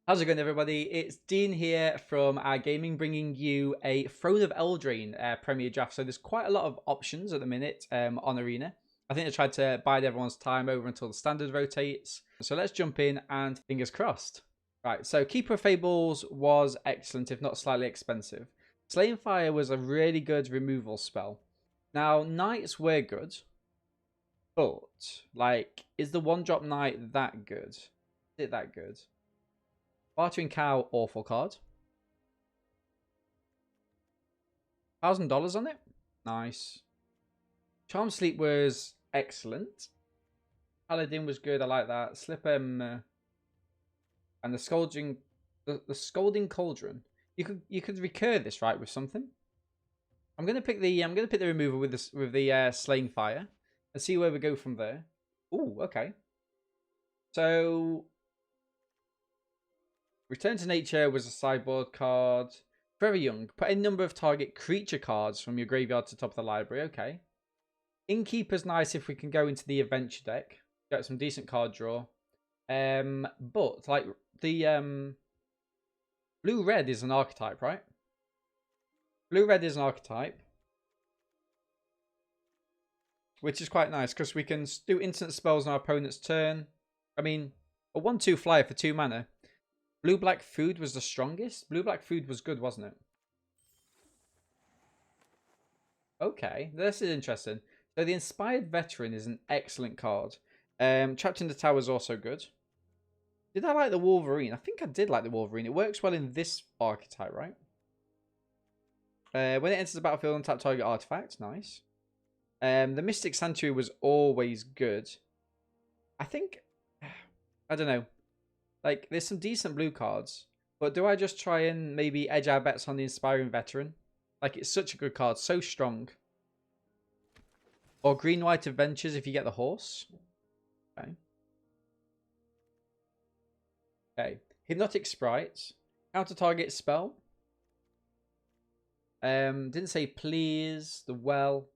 How's it going, everybody? It's Dean here from our gaming, bringing you a Throne of Eldraine Premier Draft. So there's quite a lot of options at the minute on Arena. I think they tried to bide everyone's time over until the standard rotates. So let's jump in and fingers crossed. Right, so Keeper of Fables was excellent, if not slightly expensive. Slaying Fire was a really good removal spell. Now, Knights were good, but, like, is the one-drop Knight that good? Is it that good? Bartering Cow, awful card. $1,000 on it. Nice. Charm Sleep was excellent. Paladin was good. I like that. Slip and the Scalding, the Scalding Cauldron. You could recur this right with something. I'm gonna pick the removal with the Slaying Fire and see where we go from there. Ooh, okay. So Return to Nature was a sideboard card. Very young. Put a number of target creature cards from your graveyard to top of the library. Okay. Innkeeper's nice if we can go into the adventure deck. Get some decent card draw. But like the blue-red is an archetype, right? Blue-red is an archetype. Which is quite nice because we can do instant spells on our opponent's turn. I mean, a 1/2 flyer for 2 mana. Blue-black food was the strongest. Blue-black food was good, wasn't it? Okay, this is interesting. So the Inspired Veteran is an excellent card. Trapped in the Tower is also good. Did I like the Wolverine? I think I did like the Wolverine. It works well in this archetype, right? When it enters the battlefield, untap target artifact. Nice. The Mystic Sanctuary was always good. I think... I don't know. Like, there's some decent blue cards. But do I just try and maybe edge our bets on the Inspiring Veteran? Like, it's such a good card. So strong. Or Green-White Adventures if you get the horse. Okay. Okay. Hypnotic Sprites. Counter target spell. Didn't say please. The well.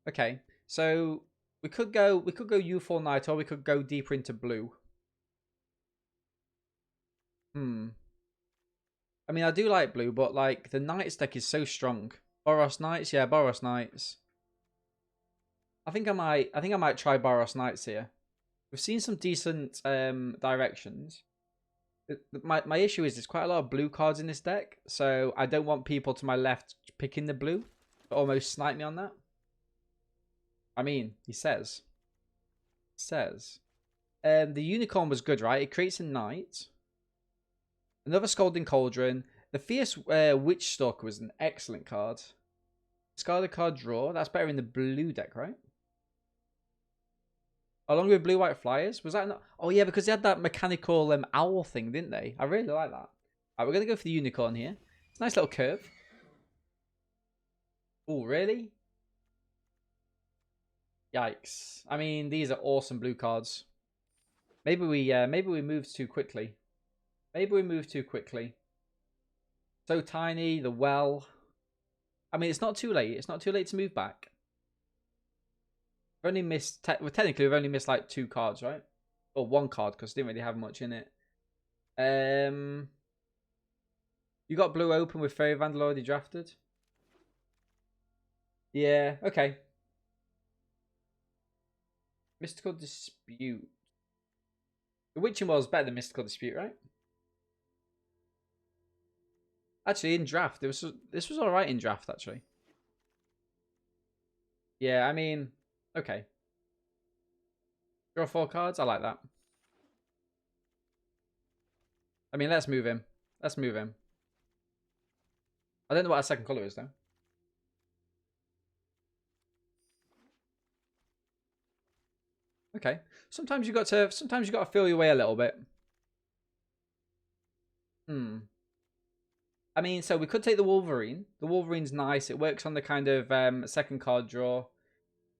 Okay. So we could go U4 Knight, or we could go deeper into blue. I mean, I do like blue, but like the Knights deck is so strong. Boros Knights, yeah, Boros Knights. I think I might try Boros Knights here. We've seen some decent directions. My issue is there's quite a lot of blue cards in this deck, so I don't want people to my left picking the blue. Almost snipe me on that. I mean, he says. The Unicorn was good, right? It creates a knight. Another Scalding Cauldron. The Fierce Witch Stalker was an excellent card. Discard a card draw. That's better in the blue deck, right? Along with blue-white flyers. Was that not? Oh, yeah, because they had that mechanical owl thing, didn't they? I really like that. All right, we're going to go for the Unicorn here. It's a nice little curve. Oh, really? Yikes. I mean, these are awesome blue cards. Maybe we moved too quickly. So tiny, the well. I mean, it's not too late. It's not too late to move back. We've only missed... well, technically, we've only missed like 2 cards, right? Or 1 card, because it didn't really have much in it. You got blue open with Fairy Vandal already drafted? Yeah, okay. Mystical Dispute. The Witching Well is better than Mystical Dispute, right? Actually, in draft, this was alright in draft, actually. Yeah, I mean, okay. Draw 4 cards, I like that. I mean, let's move him. I don't know what our second colour is, though. Okay. Sometimes you got to feel your way a little bit. I mean, so we could take the Wolverine. The Wolverine's nice. It works on the kind of second card draw.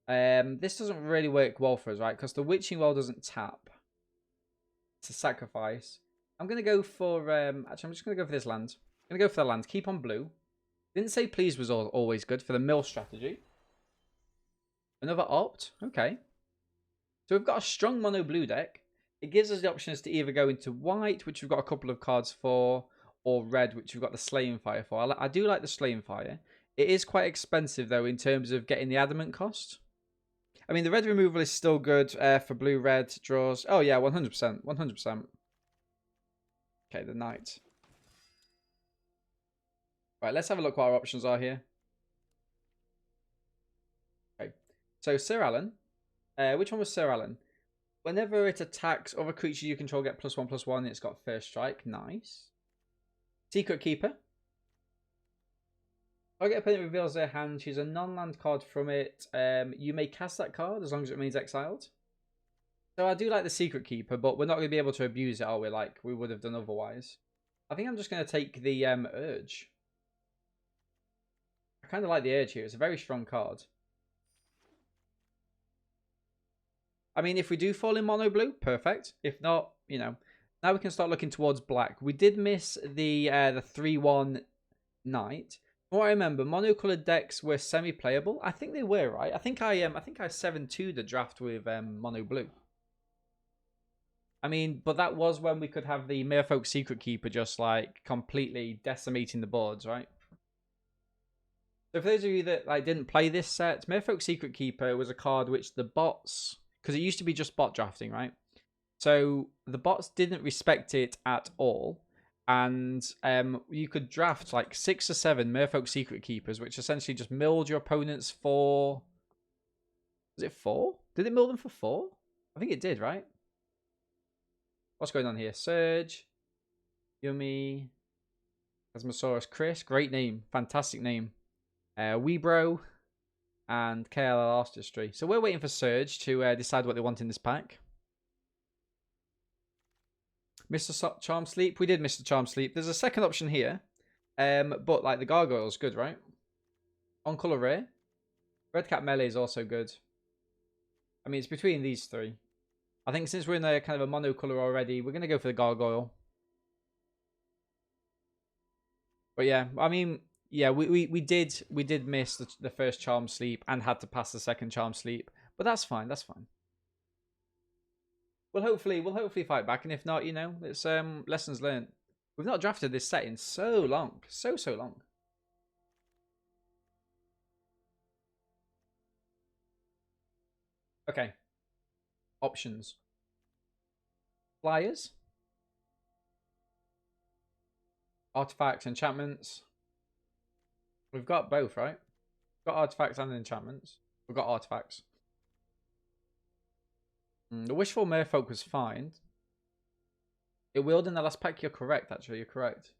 This doesn't really work well for us, right? Because the Witching Well doesn't tap. It's a sacrifice. I'm going to go for... actually, I'm just going to go for this land. I'm going to go for the land. Keep on blue. Didn't say please was always good for the mill strategy. Another opt. Okay. So we've got a strong mono blue deck. It gives us the options to either go into white, which we've got a couple of cards for, or red, which we've got the Slaying Fire for. I do like the Slaying Fire. It is quite expensive, though, in terms of getting the Adamant cost. I mean, the red removal is still good for blue-red draws. Oh, yeah, 100%. 100%. Okay, the Knight. Right, let's have a look what our options are here. Okay, so Sir Alan. Which one was Sir Alan? Whenever it attacks other creatures you control, get +1/+1. It's got first strike. Nice. Secret Keeper. Target opponent reveals their hand. Choose a non-land card from it. You may cast that card as long as it remains exiled. So I do like the Secret Keeper, but we're not going to be able to abuse it, are we? Like we would have done otherwise. I think I'm just going to take the Urge. I kind of like the Urge here. It's a very strong card. I mean, if we do fall in mono blue, perfect. If not, you know, now we can start looking towards black. We did miss the 3/1 Knight. From what I remember, mono-colored decks were semi-playable. I think they were, right? I think I 7-2'd the draft with mono blue. I mean, but that was when we could have the Merfolk Secret Keeper just like completely decimating the boards, right? So for those of you that like didn't play this set, Merfolk Secret Keeper was a card which the bots, because it used to be just bot drafting, right? So the bots didn't respect it at all. And you could draft like 6 or 7 Merfolk Secret Keepers, which essentially just milled your opponents for... Was it 4? Did it mill them for 4? I think it did, right? What's going on here? Surge, Yummy, Asmosaurus Chris. Great name. Fantastic name. Weebro, and KLL Artistry. So we're waiting for Surge to decide what they want in this pack. Mr. Charm Sleep. We did Mr. Charm Sleep. There's a second option here. But like the Gargoyle's good, right? On color rare. Red Cap Melee is also good. I mean, it's between these three. I think since we're in a kind of a mono color already, we're going to go for the Gargoyle. But yeah, I mean, yeah, we did miss the first Charm Sleep and had to pass the second Charm Sleep. But that's fine, that's fine. We'll hopefully fight back, and if not, you know, it's lessons learned. We've not drafted this set in so long. So long. Okay. Options. Flyers. Artifacts, enchantments. We've got both, right? We've got artifacts and enchantments. We've got artifacts. The Wishful Merfolk was fine. It willed in the last pack. You're correct, actually. You're correct.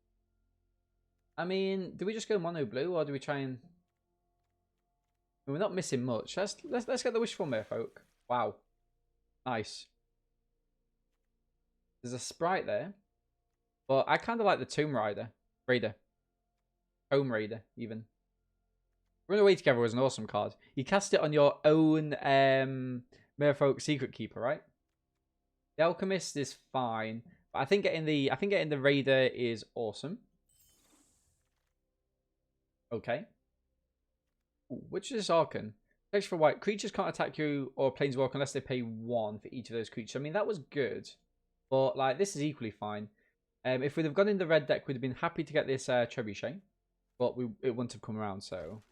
I mean, do we just go mono blue, or do we try and... I mean, we're not missing much. Let's get the Wishful Merfolk. Wow. Nice. There's a sprite there. But I kind of like the Tomb Raider. Home Raider, even. Run Away Together was an awesome card. You cast it on your own Merfolk Secret Keeper, right? The Alchemist is fine. But I think getting the Raider is awesome. Okay. Ooh, which is this Archon? Text for white. Creatures can't attack you or Planeswalker unless they pay 1 for each of those creatures. I mean, that was good. But, like, this is equally fine. If we'd have gone in the red deck, we'd have been happy to get this Trebuchet. But it wouldn't have come around, so...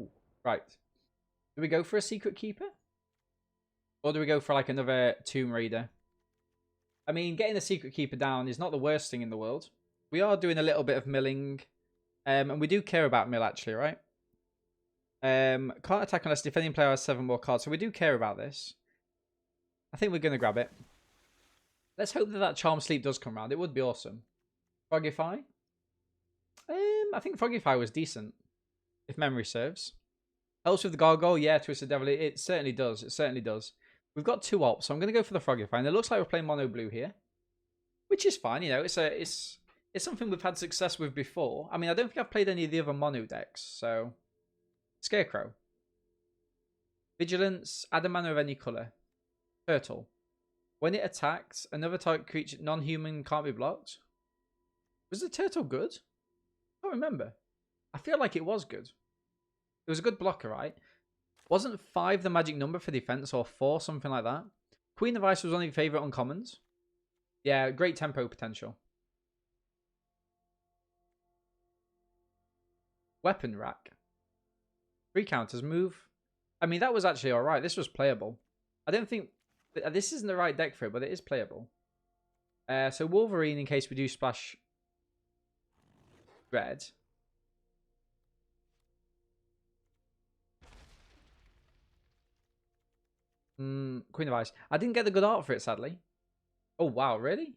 Ooh, right. Do we go for a Secret Keeper? Or do we go for, like, another Tomb Raider? I mean, getting a Secret Keeper down is not the worst thing in the world. We are doing a little bit of milling. And we do care about mill, actually, right? Can't attack unless defending player has 7 more cards. So we do care about this. I think we're going to grab it. Let's hope that Charm Sleep does come around. It would be awesome. Frogify? I think Frogify was decent, if memory serves. Helps with the Gargoyle? Yeah, Twisted Devil. It certainly does. It certainly does. We've got 2 ops, so I'm going to go for the Frogify. And it looks like we're playing mono blue here, which is fine. You know, it's something we've had success with before. I mean, I don't think I've played any of the other mono decks, so... Scarecrow. Vigilance. Add a mana of any colour. Turtle. When it attacks, another type creature, non-human, can't be blocked. Was the turtle good? I don't remember. I feel like it was good. It was a good blocker, right? Wasn't 5 the magic number for defense, or 4, something like that? Queen of Ice was one of your favourite uncommons. Yeah, great tempo potential. Weapon rack. 3 counters, move. I mean, that was actually alright. This was playable. I don't think... This isn't the right deck for it, but it is playable. So Wolverine in case we do splash red. Queen of Ice. I didn't get the good art for it, sadly. Oh, wow, really?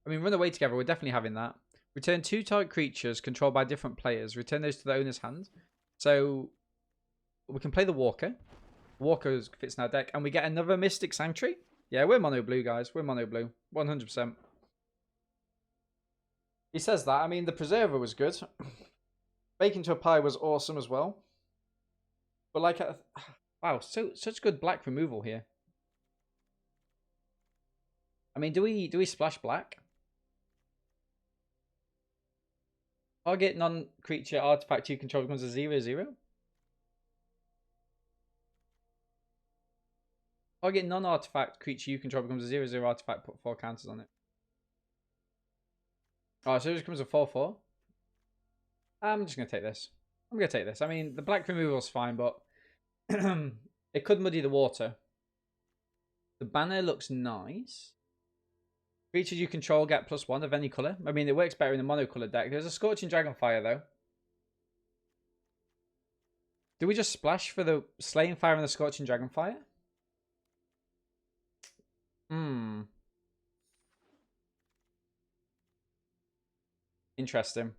I mean, run away together. We're definitely having that. Return 2 target creatures controlled by different players. Return those to the owner's hand. So we can play the Walker. Walker fits in our deck. And we get another Mystic Sanctuary. Yeah, we're mono blue, guys. We're mono blue. 100%. He says that. I mean, the Preserver was good. Bake into a Pie was awesome as well. But like, wow, such good black removal here. I mean, do we splash black? Target non-creature artifact you control becomes a 0/0. Target non-artifact creature you control becomes a 0/0 artifact. Put 4 counters on it. Oh, so it just becomes a 4/4. I'm just gonna take this. I'm gonna take this. I mean, the black removal is fine, but it could muddy the water. The banner looks nice. Creatures you control get +1 of any color. I mean, it works better in a mono-colored deck. There's a Scorching Dragonfire, though. Do we just splash for the Slaying Fire and the Scorching Dragonfire? Interesting.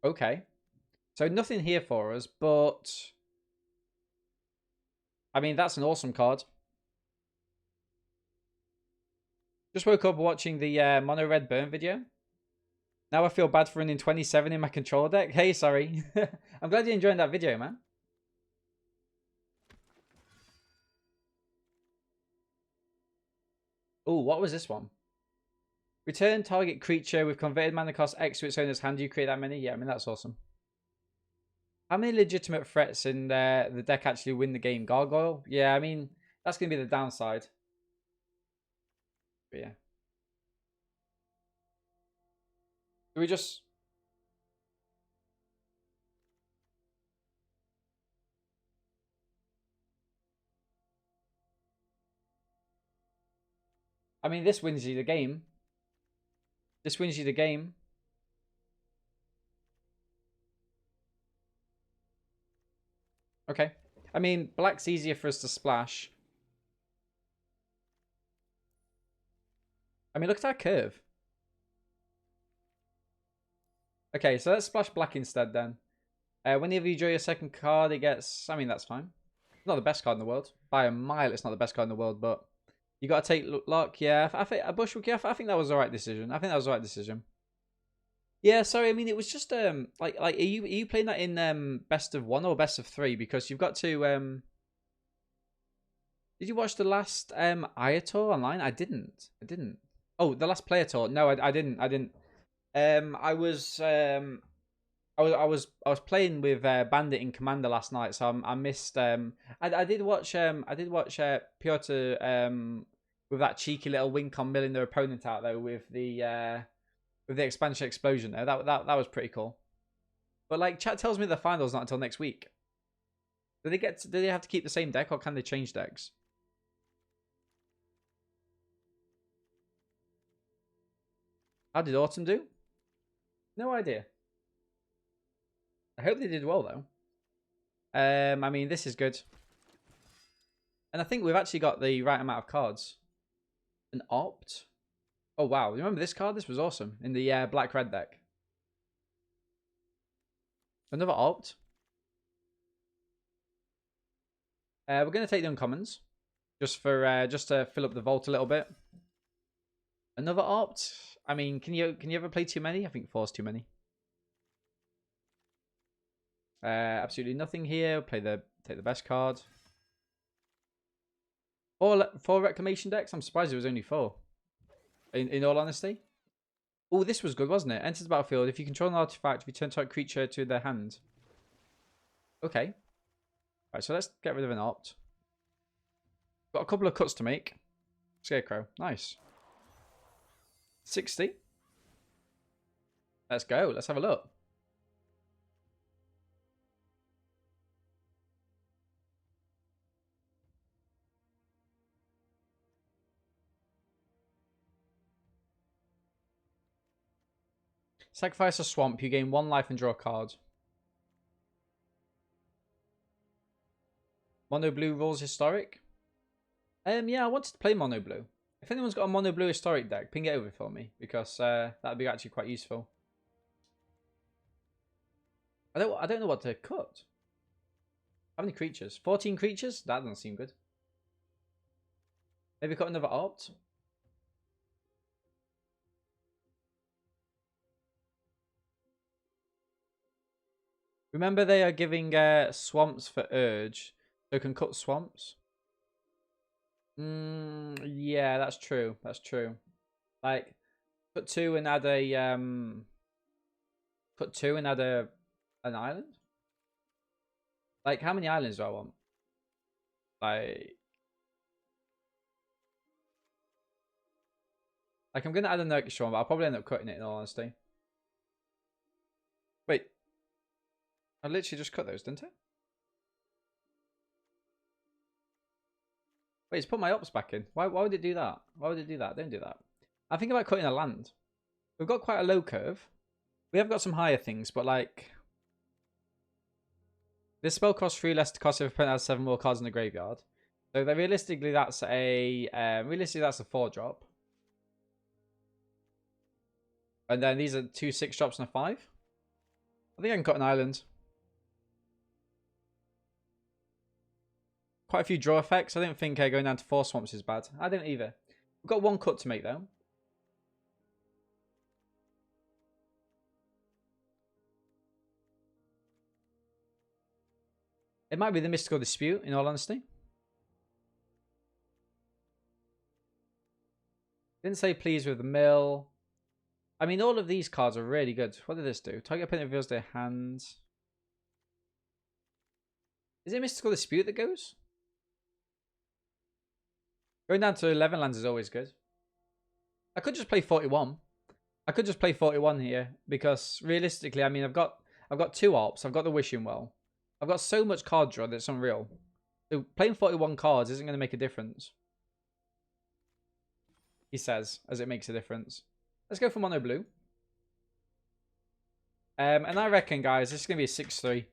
Okay. So nothing here for us, but... I mean, that's an awesome card. Just woke up watching the Mono Red Burn video. Now I feel bad for running 27 in my controller deck. Hey, sorry. I'm glad you're enjoying that video, man. Oh, what was this one? Return target creature with converted mana cost X to its owner's hand. Do you create that many? Yeah, I mean, that's awesome. How many legitimate threats in the deck actually win the game? Gargoyle? Yeah, I mean, that's going to be the downside. But yeah. Do we just... I mean, this wins you the game. This wins you the game. Okay. I mean, black's easier for us to splash. I mean, look at our curve. Okay, so let's splash black instead then. Whenever you draw your second card, it gets... I mean, that's fine. It's not the best card in the world. By a mile, it's not the best card in the world, but... You got to take luck. Yeah, I think a Bushwick. Yeah, I think that was the right decision. I think that was the right decision. Yeah, sorry. I mean, it was just like are you playing that in best of 1 or best of 3? Because you've got to Did you watch the last Aya tour online? I didn't. Oh, the last player tour. No, I didn't. I was playing with Bandit in Commander last night, so I missed. I did watch Piotr with that cheeky little wink on milling their opponent out though with the expansion explosion there. That was pretty cool. But like, chat tells me the final's not until next week. Do they have to keep the same deck or can they change decks? How did Autumn do? No idea. I hope they did well though. I mean, this is good. And I think we've actually got the right amount of cards. An Opt. Oh wow, remember this card? This was awesome in the black-red deck. Another Opt. We're going to take the uncommons. Just to fill up the vault a little bit. Another Opt. I mean, can you ever play too many? I think 4's too many. Absolutely nothing here. Take the best card. Four reclamation decks. I'm surprised it was only 4. In all honesty. Oh, this was good, wasn't it? Enters the battlefield. If you control an artifact, return target creature to their hand. Okay. Right, so let's get rid of an Opt. Got a couple of cuts to make. Scarecrow. Nice. 60. Let's go. Let's have a look. Sacrifice a swamp. You gain 1 life and draw a card. Mono blue rules historic. Yeah, I wanted to play mono blue. If anyone's got a mono blue historic deck, ping it over for me because that'd be actually quite useful. I don't know what to cut. How many creatures? 14 creatures? That doesn't seem good. Maybe cut another opt. Remember they are giving swamps for urge. So you can cut swamps. Yeah, that's true. That's true. Like, put 2 and add a put 2 and add an island. Like, how many islands do I want? Like I'm gonna add an extra one, but I'll probably end up cutting it in all honesty. Wait, I literally just cut those, didn't I? Wait, it's put my ops back in. Why would it do that? Why would it do that? Don't do that. I'm thinking about cutting a land. We've got quite a low curve. We have got some higher things, but like... This spell costs 3 less to cost if a opponent has 7 more cards in the graveyard. So that realistically that's a 4-drop. And then these are 2 6-drops and a 5. I think I can cut an island. Quite a few draw effects. I don't think going down to 4 swamps is bad. I don't either. We've got 1 cut to make though. It might be the Mystical Dispute, in all honesty. Didn't say please with the mill. I mean, all of these cards are really good. What did this do? Target opponent reveals their hands. Is it Mystical Dispute that goes? Going down to 11 lands is always good. I could just play 41. I could just play 41 here because realistically, I mean, I've got 2 ops. I've got the Wishing Well. I've got so much card draw that's unreal. So playing 41 cards isn't going to make a difference. He says, as it makes a difference. Let's go for mono blue. And I reckon, guys, this is going to be a 6-3.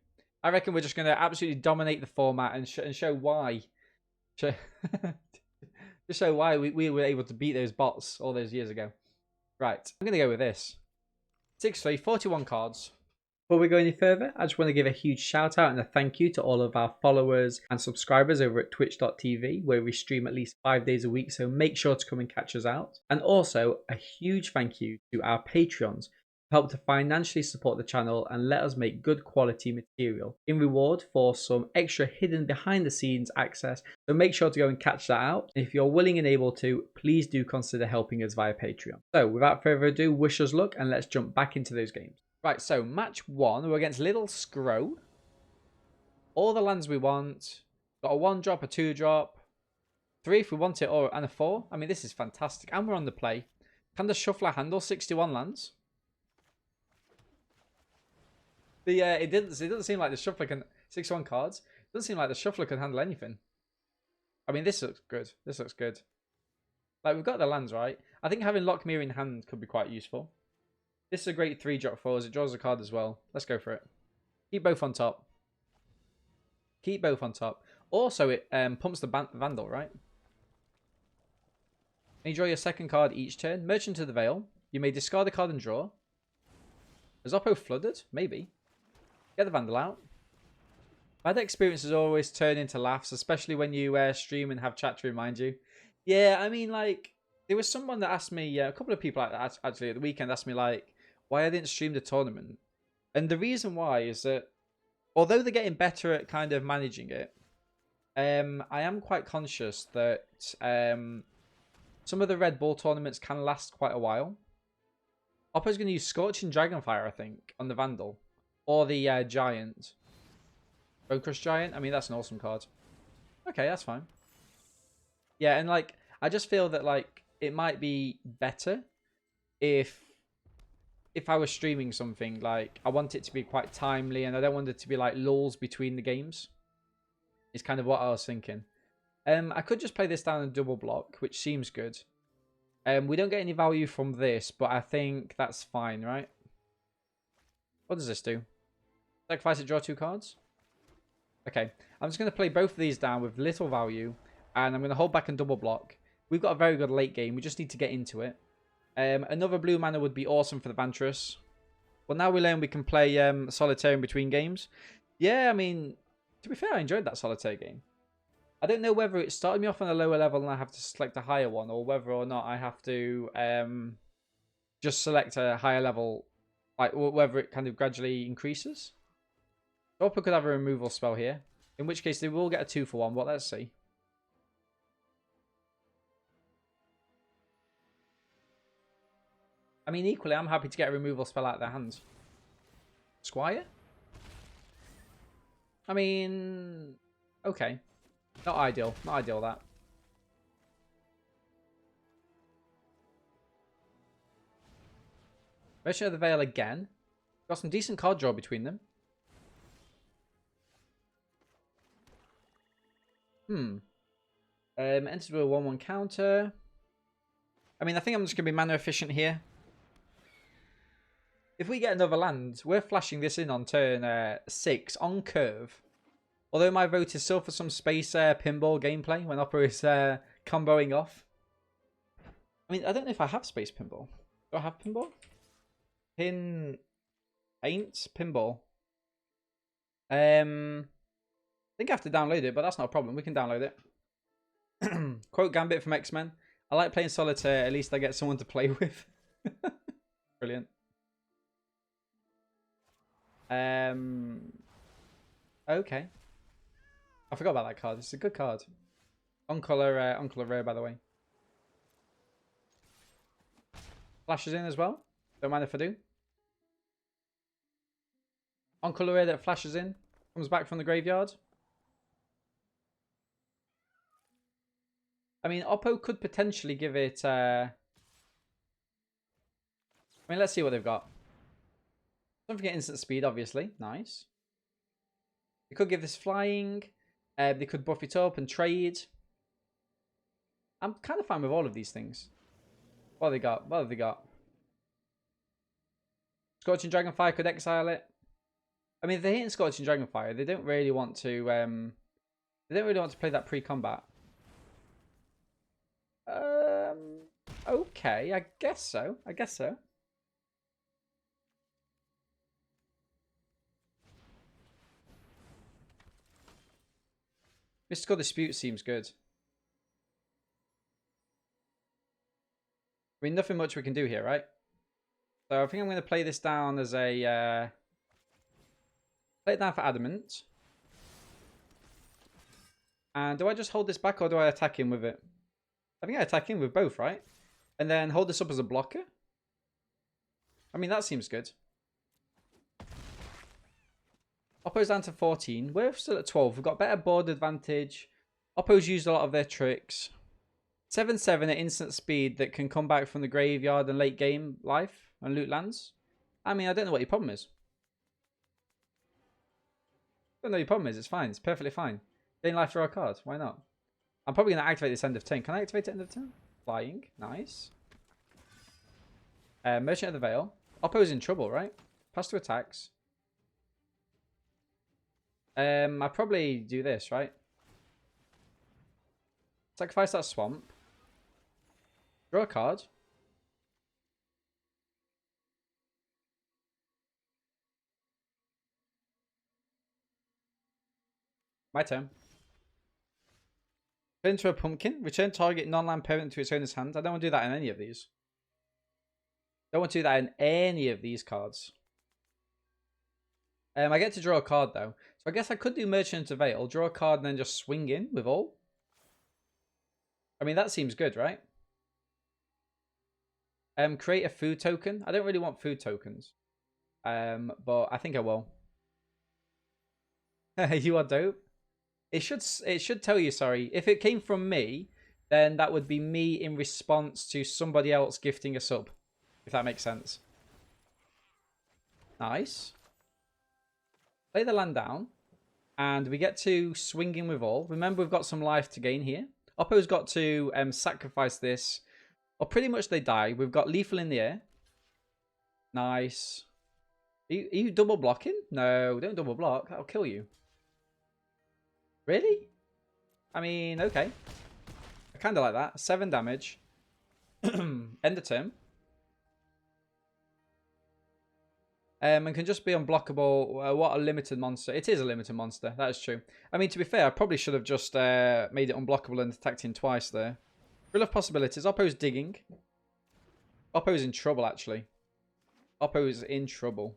I reckon we're just going to absolutely dominate the format and show why. Just show why we were able to beat those bots all those years ago. Right, I'm going to go with this. 6-3, 41 cards. Before we go any further, I just want to give a huge shout out and a thank you to all of our followers and subscribers over at twitch.tv, where we stream at least 5 days a week, so make sure to come and catch us out. And also a huge thank you to our Patreons who help to financially support the channel and let us make good quality material in reward for some extra hidden behind the scenes access. So make sure to go and catch that out. And if you're willing and able to, please do consider helping us via Patreon. So without further ado, wish us luck and let's jump back into those games. Right, so match 1, we're against Little Scrow. All the lands we want. Got a 1-drop, a 2-drop, 3 if we want it, and a 4. I mean, this is fantastic. And we're on the play. Can the Shuffler handle 61 lands? It doesn't seem like the Shuffler can... 61 cards. It doesn't seem like the Shuffler can handle anything. I mean, this looks good. This looks good. Like, we've got the lands, right? I think having Lockmere in hand could be quite useful. This is a great 3-drop for us. It draws a card as well. Let's go for it. Keep both on top. Keep both on top. Also, it pumps the Vandal, right? And you draw your 2nd card each turn. Merchant of the Veil. You may discard a card and draw. Is Oppo flooded? Maybe. Get the Vandal out. Bad experiences always turn into laughs, especially when you stream and have chat to remind you. Yeah, I mean, like, there was someone that asked me, a couple of people actually at the weekend asked me, like, why I didn't stream the tournament. And the reason why is that, although they're getting better at kind of managing it, I am quite conscious that some of the Red Bull tournaments can last quite a while. Oppo's going to use Scorching Dragonfire, I think, on the Vandal. Or the Giant. Bone Crush Giant? I mean, that's an awesome card. Okay, that's fine. Yeah, and like I just feel that like it might be better if I was streaming something, like I want it to be quite timely and I don't want it to be like lulls between the games. Is kind of what I was thinking. I could just play this down in double block, which seems good. We don't get any value from this, but I think that's fine, right? What does this do? Sacrifice it, draw 2 cards? Okay, I'm just going to play both of these down with little value, and I'm going to hold back and double block. We've got a very good late game. We just need to get into it. Another blue mana would be awesome for the Vantress. Well, now we learn we can play Solitaire in between games. Yeah, I mean, to be fair, I enjoyed that Solitaire game. I don't know whether it started me off on a lower level and I have to select a higher one, or whether or not I have to just select a higher level, like whether it kind of gradually increases. Opera could have a removal spell here, in which case they will get a 2-for-1, but let's see. I mean, equally, I'm happy to get a removal spell out of their hands. Squire? I mean, okay. Not ideal. Not ideal, that. Merchant of the Veil again. Got some decent card draw between them. Entered with a 1-1 counter. I mean, I think I'm just going to be mana efficient here. If we get another land, we're flashing this in on turn 6 on curve. Although my vote is still for some space pinball gameplay when Opera is comboing off. I mean, I don't know if I have space pinball. Do I have pinball? Ain't pinball. I think I have to download it, but that's not a problem. We can download it. Quote Gambit from X-Men. I like playing Solitaire. At least I get someone to play with. Brilliant. Okay. I forgot about that card. It's a good card. On-color rare, by the way. Flashes in as well. Don't mind if I do. On-color rare that flashes in. Comes back from the graveyard. I mean, Oppo could potentially give it... I mean, let's see what they've got. Don't forget instant speed, obviously. Nice. They could give this flying. They could buff it up and trade. I'm kind of fine with all of these things. What have they got? What have they got? Scorching Dragonfire could exile it. I mean, if they're hitting Scorching Dragonfire, they don't really want to. They don't really want to play that pre-combat. Okay, I guess so. I guess so. Mystical Dispute seems good. I mean, nothing much we can do here, right? So I think I'm going to play this down as a... play it down for Adamant. And do I just hold this back or do I attack him with it? I think I attack him with both, right? And then hold this up as a blocker? I mean, that seems good. Oppo's down to 14. We're still at 12. We've got better board advantage. Oppo's used a lot of their tricks. 7/7 at instant speed that can come back from the graveyard and late game life and loot lands. I mean, I don't know what your problem is. I don't know what your problem is. It's fine. It's perfectly fine. Gain life, draw a card. Why not? I'm probably going to activate this end of turn. Can I activate it end of turn? Flying. Nice. Merchant of the Veil. Oppo's in trouble, right? Pass to attacks. I probably do this, right? Sacrifice that swamp. Draw a card. My turn. Turn into a pumpkin. Return target non-land permanent to its owner's hand. I don't want to do that in any of these. Don't want to do that in any of these cards. I get to draw a card though. So I guess I could do Merchant of Veil, draw a card and then just swing in with all. I mean, that seems good, right? Create a food token. I don't really want food tokens. But I think I will. You are dope. It should tell you, sorry. If it came from me, then that would be me in response to somebody else gifting a sub, if that makes sense. Nice. Play the land down, and we get to swinging with all. Remember, we've got some life to gain here. Oppo's got to sacrifice this, or pretty much they die. We've got lethal in the air. Nice. Are you double blocking? No, don't double block. That'll kill you. Really? I mean, okay. I kind of like that. 7 damage. End the turn. And can just be unblockable. What a limited monster. It is a limited monster. That is true. I mean, to be fair, I probably should have just made it unblockable and attacked him twice there. Real of possibilities. Oppo's digging. Oppo's in trouble, actually. Oppo's in trouble.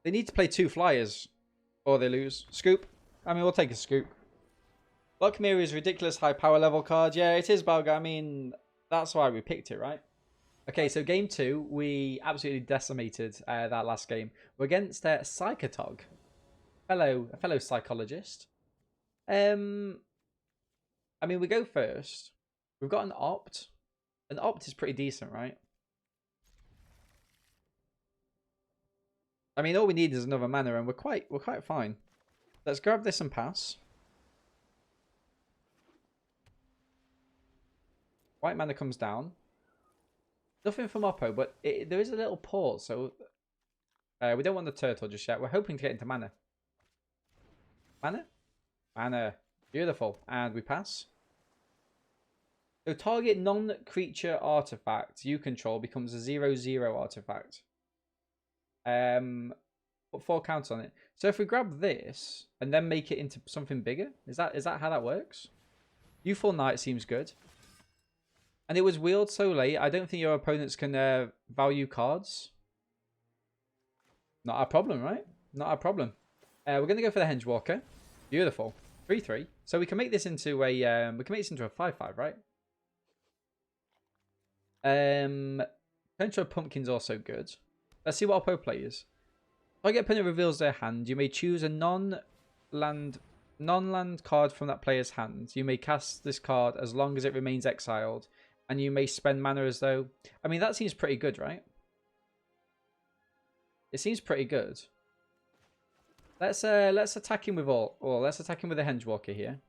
They need to play 2 flyers or they lose. Scoop. I mean, we'll take a scoop. Block Mirror is ridiculous high power level card. Yeah, it is, Balga. I mean, that's why we picked it, right? Okay, so game 2, we absolutely decimated that last game. We're against Psychotog, a fellow psychologist. I mean, we go first. We've got an opt. An opt is pretty decent, right? I mean, all we need is another mana, and we're quite fine. Let's grab this and pass. White mana comes down. Nothing from Oppo, but there is a little pause, so we don't want the turtle just yet. We're hoping to get into mana. Mana? Mana. Beautiful. And we pass. So target non-creature artifact you control becomes a 0/0 artifact. Put 4 counts on it. So if we grab this and then make it into something bigger, is that how that works? Youthful Knight seems good. And it was wheeled so late, I don't think your opponents can value cards. Not a problem, right? Not a problem. We're going to go for the Hengewalker. Beautiful. 3/3. So we can make this into a 5/5, right? Potential Pumpkin's also good. Let's see what Oppo plays. Target opponent reveals their hand. You may choose a non-land card from that player's hand. You may cast this card as long as it remains exiled. And you may spend mana as though... I mean, that seems pretty good, right? It seems pretty good. Let's attack him with all. Or let's attack him with a Hengewalker here.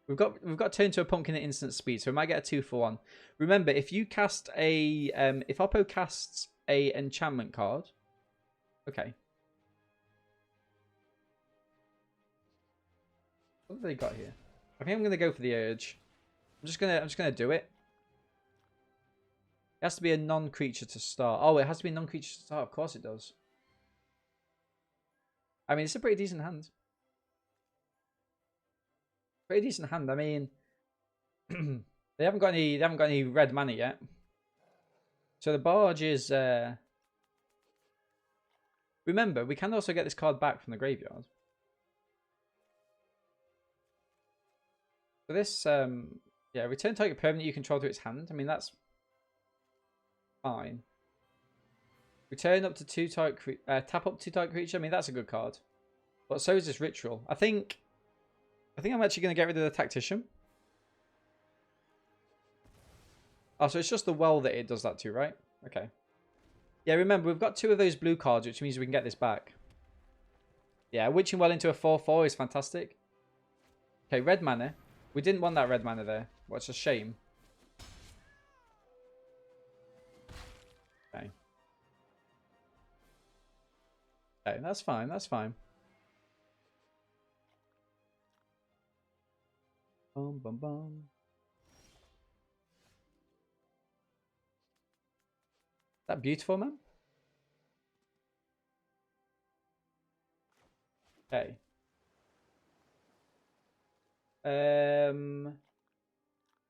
We've got turn to a pumpkin at instant speed, so we might get a 2 for 1. Remember, if you cast a if Oppo casts a enchantment card, okay. What have they got here? I think I'm gonna go for the urge. I'm just gonna do it. It has to be a non-creature to start. Oh, it has to be a non-creature to start. Of course it does. I mean, it's a pretty decent hand. Pretty decent hand. I mean, they haven't got any red mana yet. So the barge is. Remember, we can also get this card back from the graveyard. So this, yeah, return target permanent you control to its hand. I mean, that's fine. Return up to 2 target, tap up 2 target creature. I mean, that's a good card. But so is this ritual. I think I'm actually going to get rid of the tactician. Oh, so it's just the well that it does that to, right? Okay. Yeah, remember, we've got 2 of those blue cards, which means we can get this back. Yeah, witching well into a 4/4 is fantastic. Okay, red mana. We didn't want that red mana there. Well, it's a shame. Okay. Okay, that's fine. That's fine. Bum, bum, bum. Is that beautiful, man? Okay.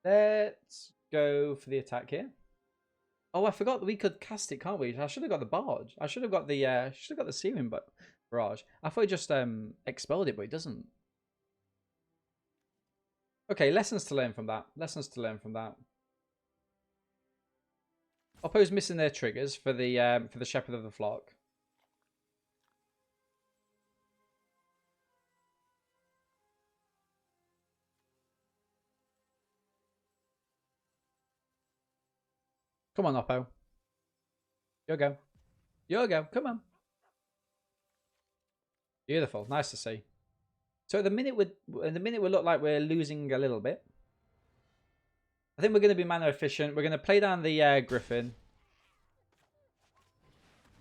Let's go for the attack here. Oh, I forgot that we could cast it, can't we? I should have got the barge. I should have got the searing barrage. I thought it just expelled it, but it doesn't. Okay, lessons to learn from that. Lessons to learn from that. Oppo's missing their triggers for the Shepherd of the Flock. Come on, Oppo. Your go. Your go. Come on. Beautiful. Nice to see. So at the minute we look like we're losing a little bit. I think we're going to be mana efficient. We're going to play down the Griffin.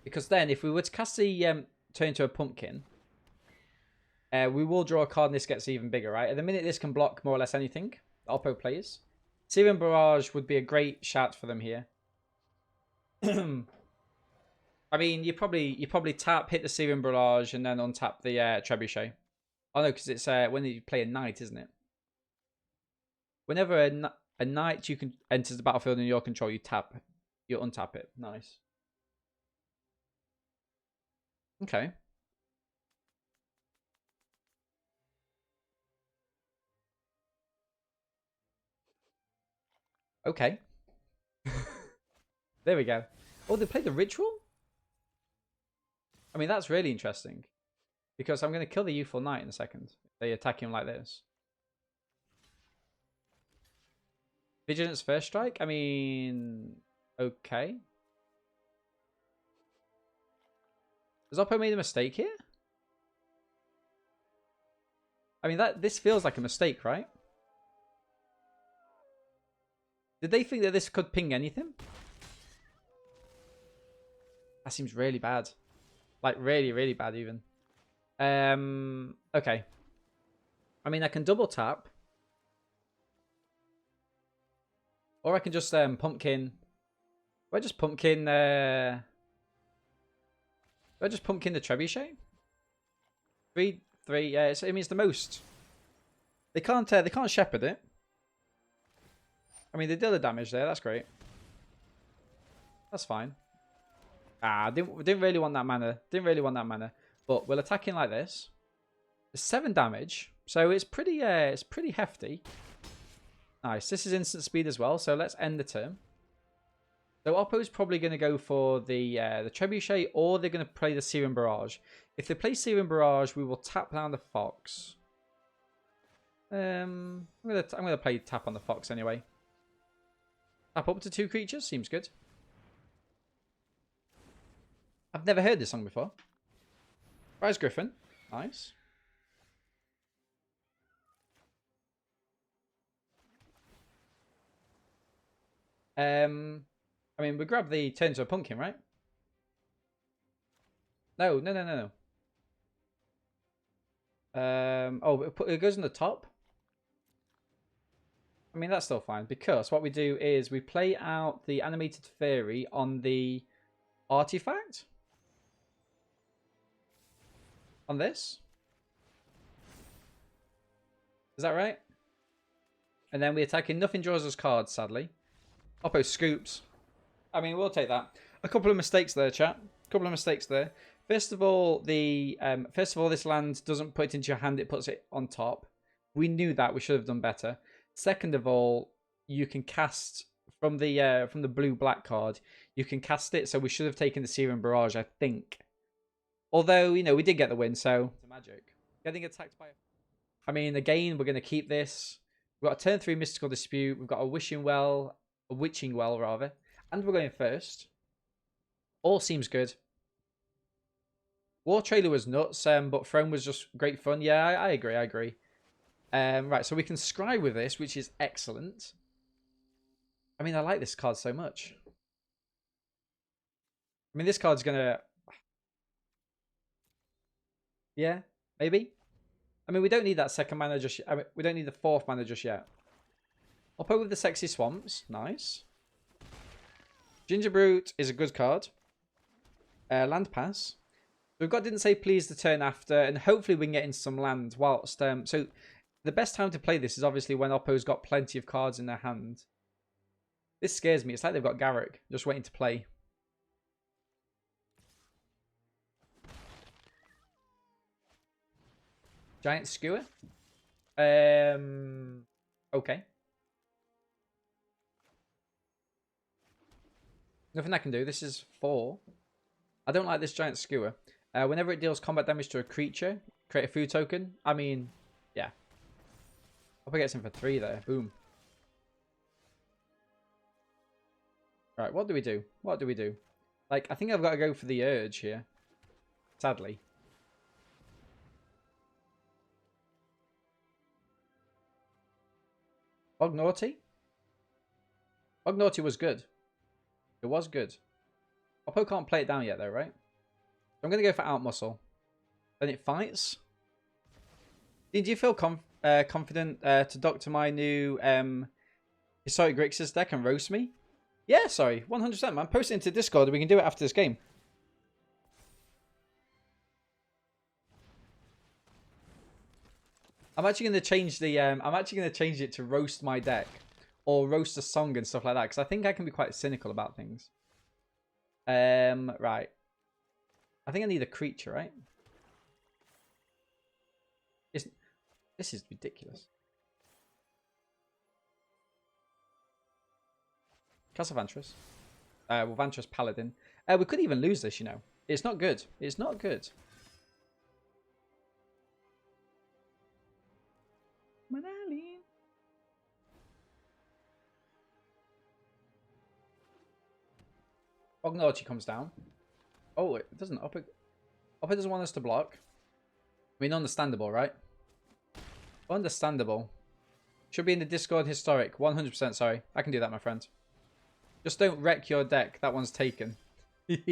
Because then if we were to cast the turn into a pumpkin, we will draw a card and this gets even bigger, right? At the minute this can block more or less anything the Oppo plays. Searing Barrage would be a great shout for them here. I mean, you probably tap, hit the Searing Barrage, and then untap the Trebuchet. Oh no, because it's when you play a knight, isn't it? Whenever a knight enters the battlefield in your control, you untap it. Nice. Okay. Okay. There we go. Oh, they played the ritual? I mean, that's really interesting. Because I'm going to kill the youthful knight in a second. They attack him like this. Vigilance first strike? I mean, okay. Has Oppo made a mistake here? I mean, this feels like a mistake, right? Did they think that this could ping anything? That seems really bad. Like, really, really bad even. Okay. I mean, I can double tap. Or I can just pumpkin. Do I just pumpkin the Trebuchet? 3, yeah, I mean it's the most. They can't shepherd it. I mean they deal the damage there, that's great. That's fine. Didn't really want that mana. Didn't really want that mana. But we'll attack in like this. It's 7 damage. So it's pretty hefty. Nice. This is instant speed as well, so let's end the turn. So Oppo's probably going to go for the Trebuchet, or they're going to play the Searing Barrage. If they play Searing Barrage, we will tap down the Fox. I'm gonna play tap on the Fox anyway. Tap up to 2 creatures seems good. I've never heard this song before. Rise Griffin, nice. I mean, we grab the turn to a pumpkin, right? No. Oh, it goes on the top. I mean, that's still fine, because what we do is we play out the animated fairy on the artifact. On this. Is that right? And then we attack in. Nothing draws us cards, sadly. Oppo scoops. I mean, we'll take that. A couple of mistakes there, chat. A couple of mistakes there. First of all, this land doesn't put it into your hand; it puts it on top. We knew that. We should have done better. Second of all, you can cast from the blue-black card. You can cast it, so we should have taken the Searing Barrage, I think. Although we did get the win, so it's magic. Getting attacked by. I mean, again, we're going to keep this. We've got a turn 3 Mystical Dispute. We've got a Witching Well rather, and we're going first. All seems good. War Trailer was nuts, but Throne was just great fun. Yeah, I agree. Right, so we can scry with this, which is excellent. I mean, I like this card so much. I mean, this card's gonna. Yeah, maybe. I mean, we don't need that second mana just. I mean, we don't need the 4th mana just yet. I'll play with the Sexy Swamps. Nice. Ginger Brute is a good card. Land Pass. We've got Didn't Say Please the turn after, and hopefully we can get into some land whilst... so the best time to play this is obviously when Oppo's got plenty of cards in their hand. This scares me. It's like they've got Garrick just waiting to play. Giant Skewer. Okay. Nothing I can do. This is 4. I don't like this Giant Skewer. Whenever it deals combat damage to a creature, create a food token. I mean, yeah. Hope I get him for 3 there. Boom. Right, what do we do? What do we do? Like, I think I've got to go for the urge here. Sadly. Ognaughty? Ognaughty was good. It was good. Oppo can't play it down yet though, right? I'm going to go for Outmuscle. Then it fights. Do you feel confident to doctor my new Historic Grixis deck and roast me? Yeah, sorry. 100%, man. Post it into Discord and we can do it after this game. I'm actually going to change the I'm actually going to change it to roast my deck or roast a song and stuff like that because I think I can be quite cynical about things. Right. I think I need a creature, right? This is ridiculous. Castle Vantress. Well, Vantress Paladin. We could even lose this, you know. It's not good. It's not good. Manali. Ognaughty comes down. Oh, it doesn't. Oppo doesn't want us to block. I mean, understandable, right? Understandable. Should be in the Discord historic. 100% sorry. I can do that, my friend. Just don't wreck your deck. That one's taken. Put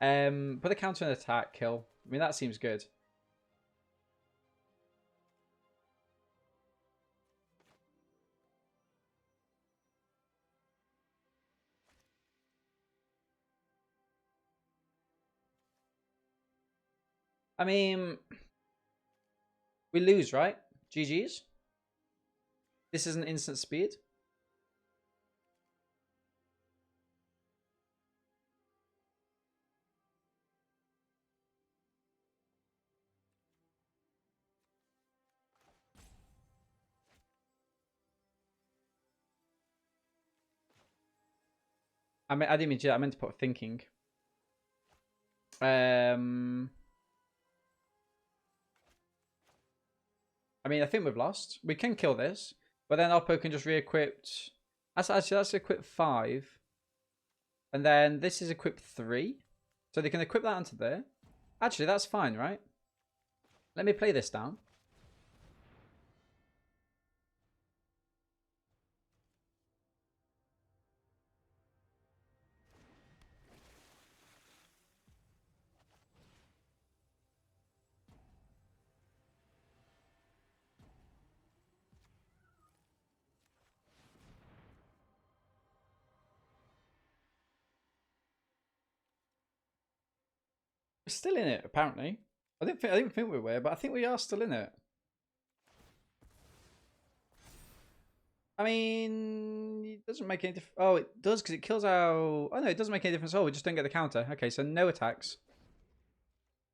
a counter and attack, kill. I mean, that seems good. I mean, we lose, right? GG's. This is an instant speed. I mean, I didn't mean to. I meant to put thinking. I mean, I think we've lost. We can kill this, but then Oppo can just re-equip. That's equip 5, and then this is equip 3, so they can equip that onto there. Actually, that's fine, right? Let me play this down. We're still in it, apparently. I didn't think we were, but I think we are still in it. I mean, it doesn't make any difference. Oh, it does because it kills our... Oh, no, it doesn't make any difference. Oh, we just don't get the counter. Okay, so no attacks.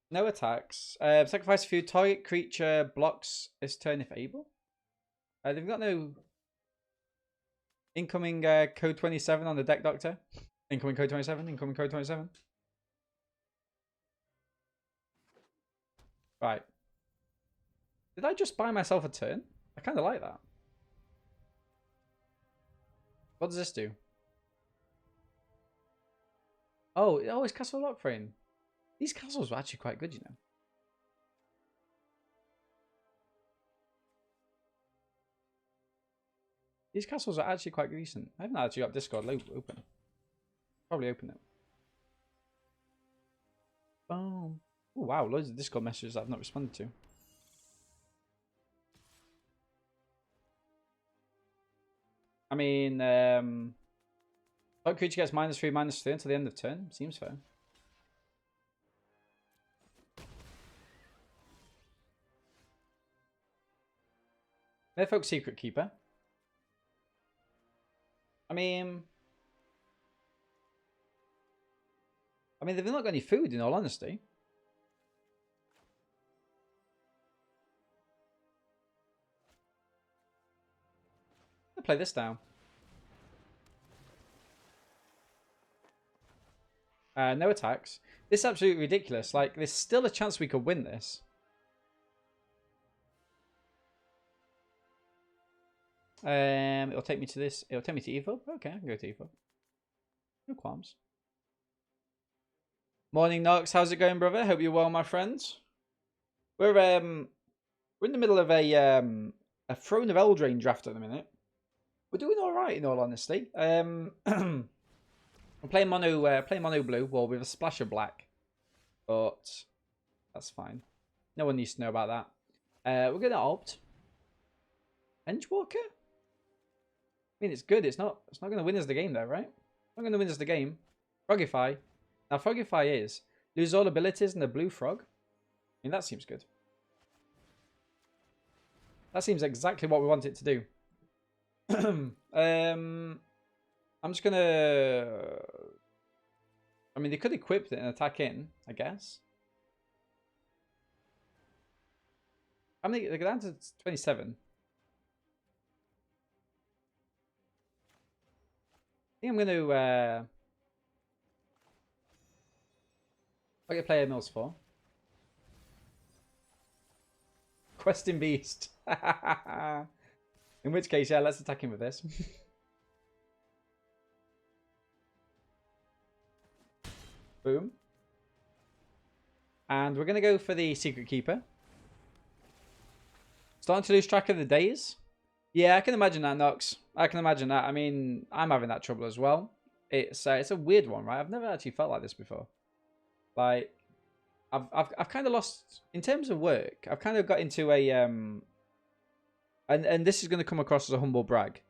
No attacks. Sacrifice a few. Target creature blocks this turn if able. They've got no... Incoming code 27 on the deck doctor. Incoming code 27. Incoming code 27. Right. Did I just buy myself a turn? I kind of like that. What does this do? Oh, it's Castle Lock Frame. These castles were actually quite good, you know. These castles are actually quite decent. I haven't actually got Discord open. Probably open it. Boom. Oh, wow. Loads of Discord messages I've not responded to. I mean, what creature gets -3, -3 until the end of turn? Seems fair. Merfolk Secret Keeper. I mean, they've not got any food, in all honesty. I'll play this down. No attacks. This is absolutely ridiculous. Like, there's still a chance we could win this. It'll take me to this. It'll take me to EVO. Okay, I can go to EVO. No qualms. Morning, Nox. How's it going, brother? Hope you're well, my friends. We're in the middle of a Throne of Eldraine draft at the minute. We're doing all right, in all honesty. I'm playing mono blue, well, with a splash of black, but that's fine. No one needs to know about that. We're gonna opt Edgewalker. I mean, it's good. It's not gonna win us the game, though, right? It's not gonna win us the game. Frogify. Now, Frogify is lose all abilities and a blue frog. I mean, that seems good. That seems exactly what we want it to do. I'm just gonna. I mean, they could equip it and attack in, I guess. How many? They go down to 27. I think I'm gonna. I'll get player mills for. Questing Beast. In which case, yeah, let's attack him with this. Boom. And we're going to go for the Secret Keeper. Starting to lose track of the days. Yeah, I can imagine that, Nox. I can imagine that. I mean, I'm having that trouble as well. It's a weird one, right? I've never actually felt like this before. Like, I've kind of lost, in terms of work, I've kind of got into a, and this is going to come across as a humble brag,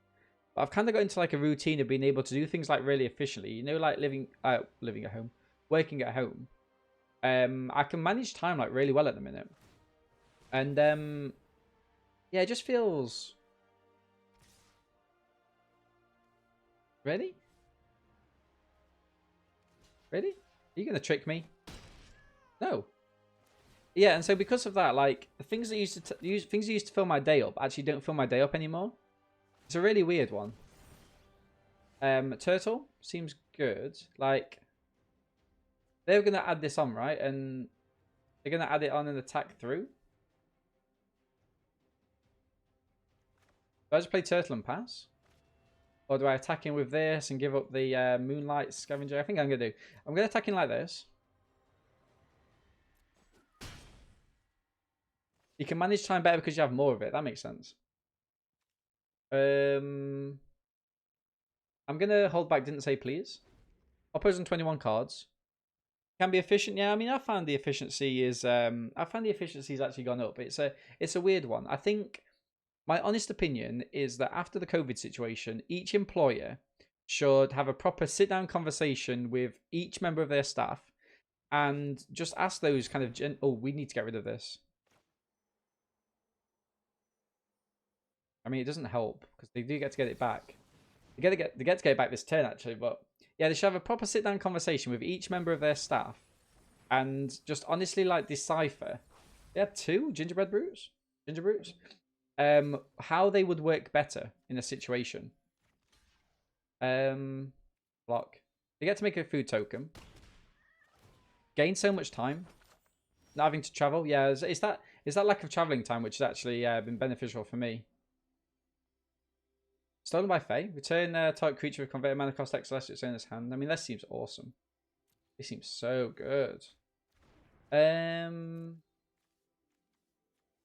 but I've kind of got into like a routine of being able to do things like really efficiently, you know, like living at home, working at home. I can manage time like really well at the minute. And, yeah, it just feels... Ready? Really? Are you going to trick me? No. Yeah, and so because of that, like the things that used to fill my day up actually don't fill my day up anymore. It's a really weird one. Turtle seems good. Like they're gonna add this on, right? And they're gonna add it on and attack through. Do I just play turtle and pass? Or do I attack in with this and give up the moonlight scavenger? I think I'm gonna do. I'm gonna attack in like this. You can manage time better because you have more of it. That makes sense. I'm gonna hold back. Didn't say please. Opposing 21 cards. Can be efficient. Yeah, I mean, I found the efficiency is. I found the efficiency's actually gone up. It's a weird one. I think my honest opinion is that after the COVID situation, each employer should have a proper sit-down conversation with each member of their staff, and just ask those kind of. Oh, we need to get rid of this. I mean, it doesn't help because they do get to get it back. They get to get it back this turn actually, but yeah, they should have a proper sit-down conversation with each member of their staff, and just honestly like decipher. They had 2 gingerbread brutes, how they would work better in a situation. Block. They get to make a food token. Gain so much time. Not having to travel. Yeah, it's that lack of traveling time which has actually been beneficial for me. Stolen by Fae. Return target creature with converted mana cost X less its owner's hand. I mean, this seems awesome. This seems so good.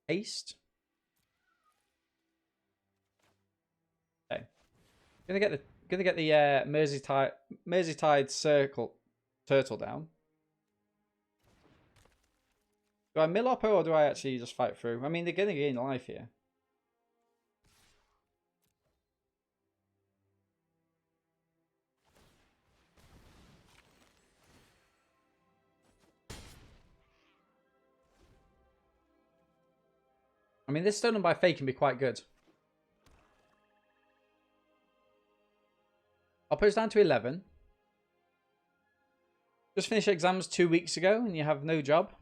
Haste. Okay. Gonna get the Merseytide circle turtle down. Do I mill Oppo or do I actually just fight through? I mean, they're gonna gain life here. I mean, this stolen by Fae can be quite good. Oppo's down to 11. Just finished exams 2 weeks ago and you have no job.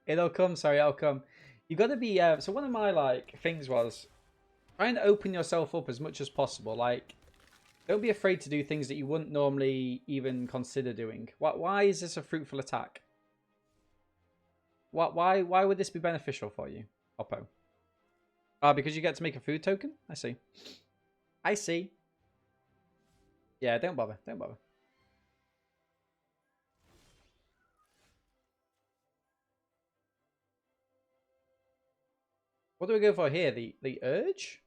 It'll come, sorry, it'll come. You got to be, so one of my, like, things was try and open yourself up as much as possible. Like, don't be afraid to do things that you wouldn't normally even consider doing. Why is this a fruitful attack? Why would this be beneficial for you, Oppo? Ah, because you get to make a food token? I see. I see. Yeah, don't bother. Don't bother. What do we go for here? The urge?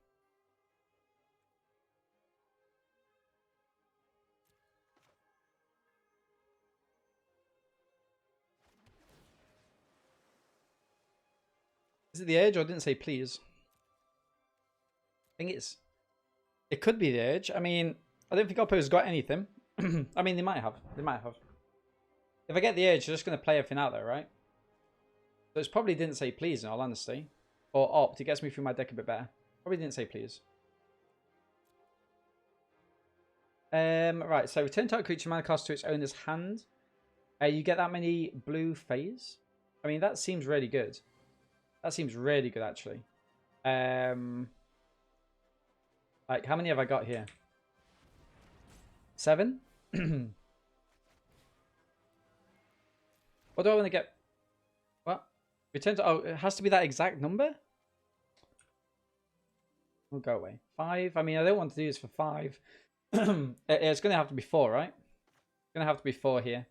Is it the urge or didn't say please? I think it could be the urge. I mean, I don't think Oppo's got anything. I mean, they might have. They might have. If I get the urge, you're just going to play everything out there, right? So it's probably didn't say please in all honesty. Or opt. It gets me through my deck a bit better. Probably didn't say please. Right, so return target creature mana cost to its owner's hand. You get that many blue phase. I mean, that seems really good. That seems really good, actually. Like, how many have I got here? 7? What do I want to get? What? Return to... Oh, it has to be that exact number? We'll go away. 5? I mean, I don't want to do this for 5. It's going to have to be 4, right? It's going to have to be 4 here.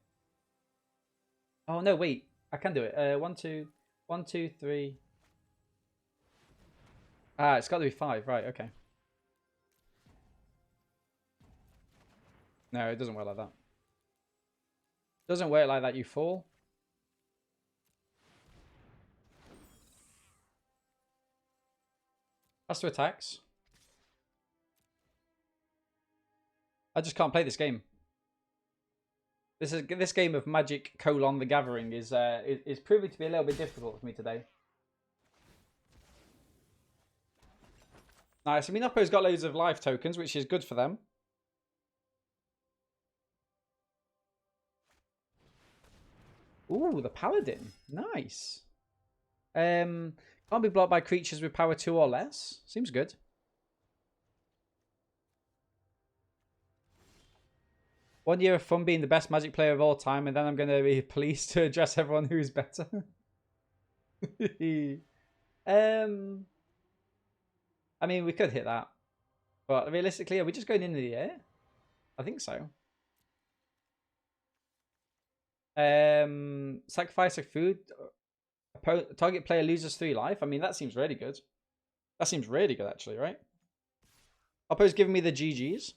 Oh, no, wait. I can do it. 1, 2... 1, 2, 3... Ah, it's got to be 5. Right, okay. No, it doesn't work like that. It doesn't work like that, you fool. Has to attacks. I just can't play this game. This game of Magic: The Gathering is proving to be a little bit difficult for me today. Nice. I mean, Oppo's got loads of life tokens, which is good for them. Ooh, the Paladin. Nice. Can't be blocked by creatures with power 2 or less. Seems good. One year of fun being the best Magic player of all time, and then I'm going to be pleased to address everyone who's better. I mean, we could hit that. But realistically, are we just going into the air? I think so. Sacrifice a food. Target player loses 3 life. I mean, that seems really good. That seems really good, actually, right? Oppo's giving me the GGs.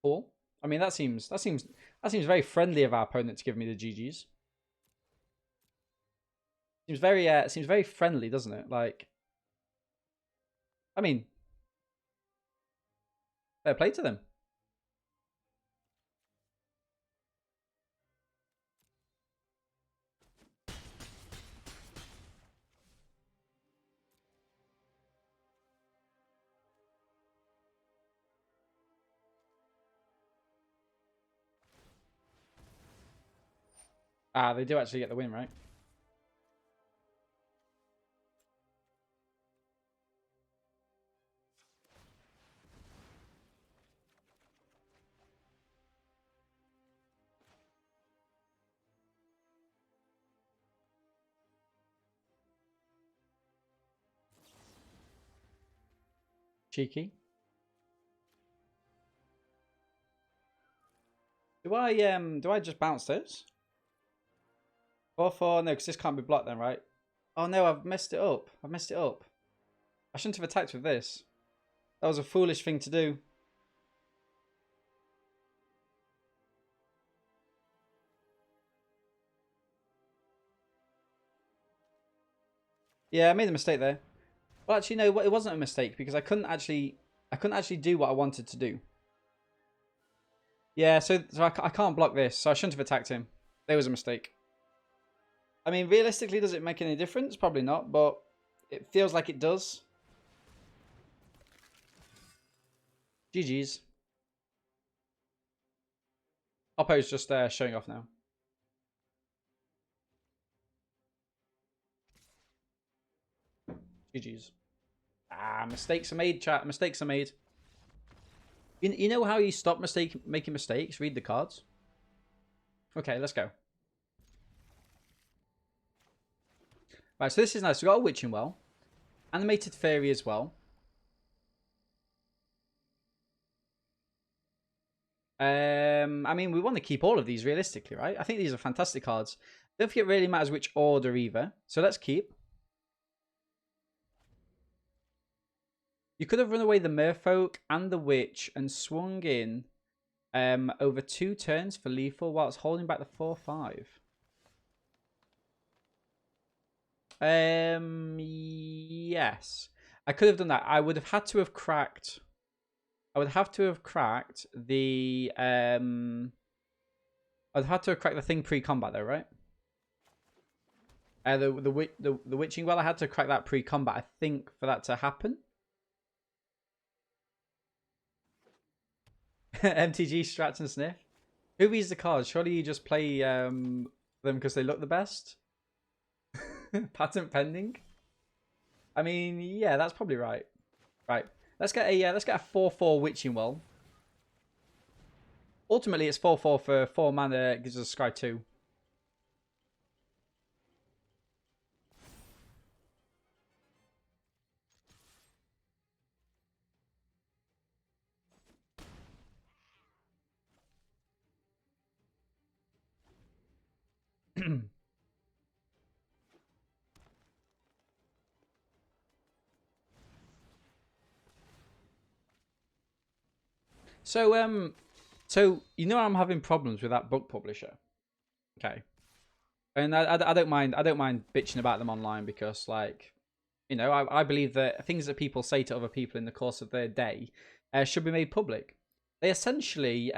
Cool. I mean, that seems very friendly of our opponent to give me the GGs. Seems very friendly, doesn't it? Like, I mean, fair play to them. Ah, they do actually get the win, right? Cheeky. Do I just bounce this? 4/4, no, because this can't be blocked then, right? Oh no, I've messed it up. I've messed it up. I shouldn't have attacked with this. That was a foolish thing to do. Yeah, I made a mistake there. Well, actually, no, it wasn't a mistake because I couldn't actually do what I wanted to do. Yeah, so I can't block this, so I shouldn't have attacked him. There was a mistake. I mean, realistically, does it make any difference? Probably not, but it feels like it does. GG's. Oppo's just showing off now. GG's. Ah, mistakes are made, chat. Mistakes are made. You know how you stop making mistakes? Read the cards. Okay, let's go. Right, so this is nice. We've got a Witching Well. Animated Fairy as well. I mean, we want to keep all of these realistically, right? I think these are fantastic cards. Don't think it really matters which order either. So let's keep. You could have run away the Merfolk and the Witch and swung in over 2 turns for lethal whilst holding back the 4/5. Yes. I could have done that. I would have had to have cracked. I would have to have cracked the I'd have to have cracked the thing pre-combat though, right? The Witching Well, I had to crack that pre-combat, I think, for that to happen. MTG Strat and Sniff. Who reads the cards? Surely you just play them because they look the best? Patent pending? I mean, yeah, that's probably right. Right. Let's get a 4/4 Witching Well. Ultimately, it's 4/4 for 4 mana. It gives us a Scry 2. So you know I'm having problems with that book publisher. Okay. And I don't mind bitching about them online because, like, you know, I believe that things that people say to other people in the course of their day should be made public. They essentially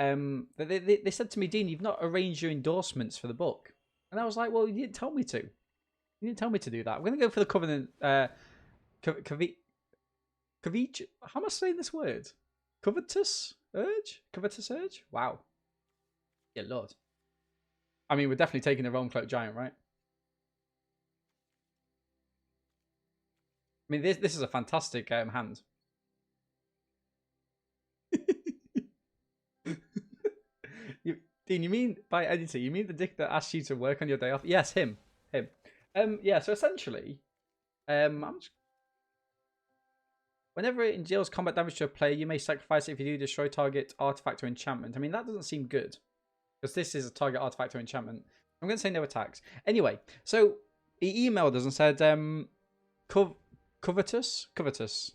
they said to me, Dean, you've not arranged your endorsements for the book, and I was like, well, you didn't tell me to. You didn't tell me to do that. We're gonna go for the Covenant. How am I saying this word? Covetous urge. Covetous urge. Wow. Yeah, Lord. I mean, we're definitely taking the Realm Cloak Giant, right? I mean, this is a fantastic hand. Dean, you mean by editor, you mean the dick that asked you to work on your day off? Yes, him. Yeah, so essentially, I'm just, whenever it deals combat damage to a player, you may sacrifice it if you do destroy target artifact or enchantment. I mean, that doesn't seem good. Because this is a target artifact or enchantment. I'm going to say no attacks. Anyway, so he emailed us and said, covetous? Covetous.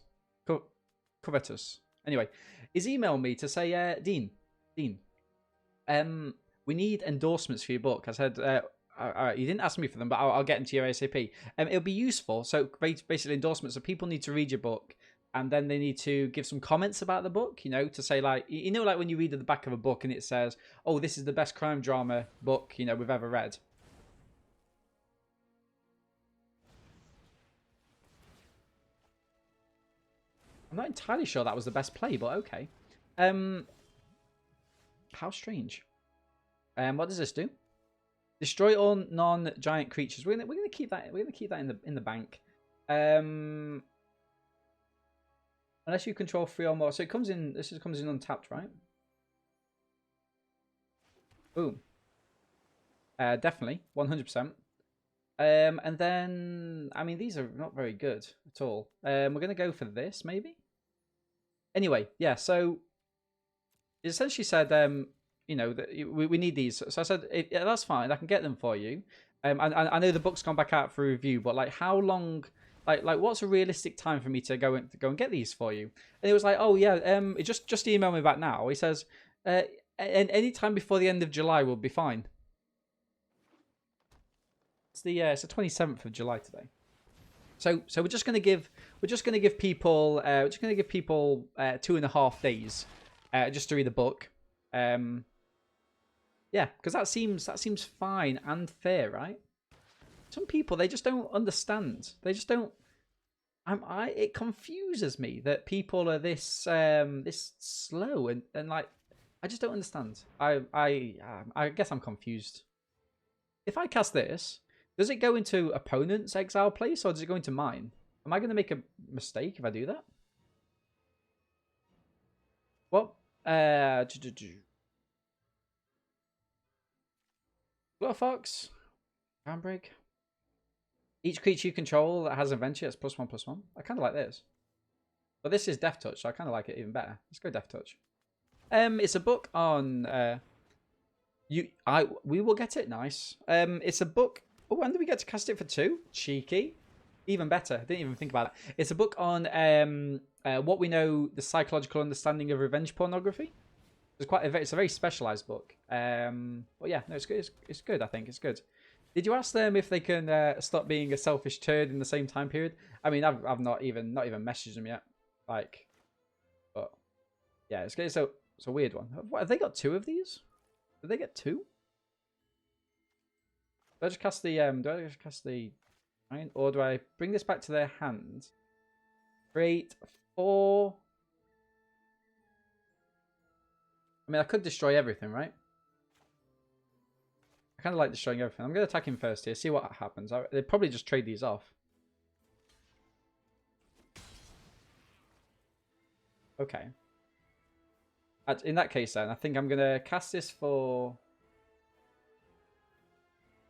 Anyway, he's emailed me to say, Dean, we need endorsements for your book. I said, you didn't ask me for them, but I'll get them to you ASAP. It'll be useful. So basically endorsements. So people need to read your book, and then they need to give some comments about the book. You know, to say like, you know, like when you read at the back of a book and it says, "Oh, this is the best crime drama book we've ever read." I'm not entirely sure that was the best play, but okay. How strange. What does this do? Destroy all non-giant creatures. We're gonna keep that. We're gonna keep that in the bank. Unless you control 3 or more. So it comes in. This comes in untapped, right? Boom. Definitely 100%. And then I mean these are not very good at all. We're gonna go for this maybe. Anyway, yeah. So it essentially said, that we need these. So I said, yeah, that's fine. I can get them for you. I know the book's gone back out for review, but like, how long? Like, what's a realistic time for me to go and get these for you? And it was like, oh yeah, just email me back now. He says, and any time before the end of July will be fine. It's the 27th of July today. So we're just gonna give people 2.5 days just to read the book. Yeah, because that seems fine and fair, right? Some people, they just don't understand. They just don't. It confuses me that people are this this slow and like, I just don't understand. I guess I'm confused. If I cast this, does it go into opponent's exile place or does it go into mine? Am I going to make a mistake if I do that? Well, Fox, Handbrake. Each creature you control that has adventure, it's +1/+1. I kind of like this. But this is Death Touch, so I kind of like it even better. Let's go Death Touch. It's a book on we will get it. Nice. It's a book. Oh, when do we get to cast it for 2? Cheeky. Even better. Didn't even think about it. It's a book on what we know, the psychological understanding of revenge pornography. It's a very specialized book. But yeah, no, it's good. It's good. I think it's good. Did you ask them if they can stop being a selfish turd in the same time period? I mean, I've not even messaged them yet. Like, but yeah, it's good. So it's a weird one. What, have they got 2 of these? Did they get 2? Do I just cast the or do I bring this back to their hand? Create 4. I mean, I could destroy everything, right? I kind of like destroying everything. I'm going to attack him first here, see what happens. They'd probably just trade these off. Okay. In that case, then, I think I'm going to cast this for...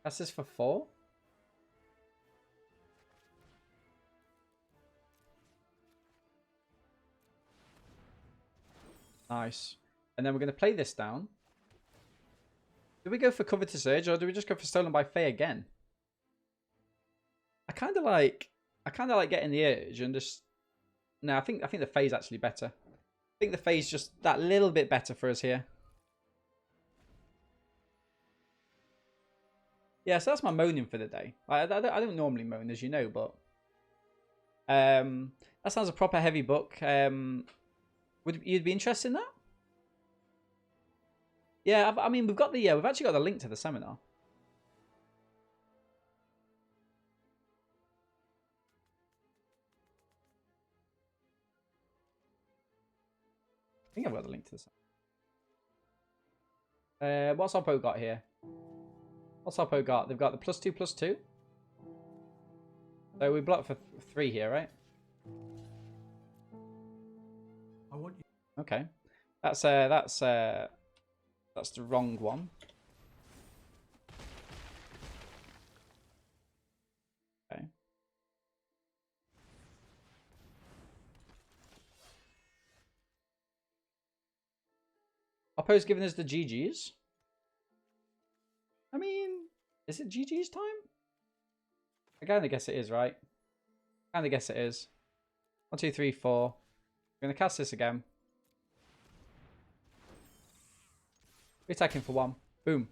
Cast this for 4. Nice. And then we're going to play this down. Do we go for Covetous Urge, or do we just go for Stolen by Fae again? I kind of like getting the Urge and just... No, I think the Fae's actually better. I think the Fae's just that little bit better for us here. Yeah, so that's my moaning for the day. I don't normally moan, as you know, but that sounds a proper heavy book. Would you be interested in that? Yeah, I mean, we've actually got the link to the seminar. I think I've got the link to the seminar. What's Oppo got here? What's Oppo got? They've got the +2/+2. So we block for 3 here, right? I want you. Okay, that's the wrong one. Okay. Oppo's giving us the GGs. I mean, is it GG's time? I kind of guess it is, right? Kind of guess it is. 1, 2, 3, 4. We're going to cast this again. We're attacking for 1. Boom.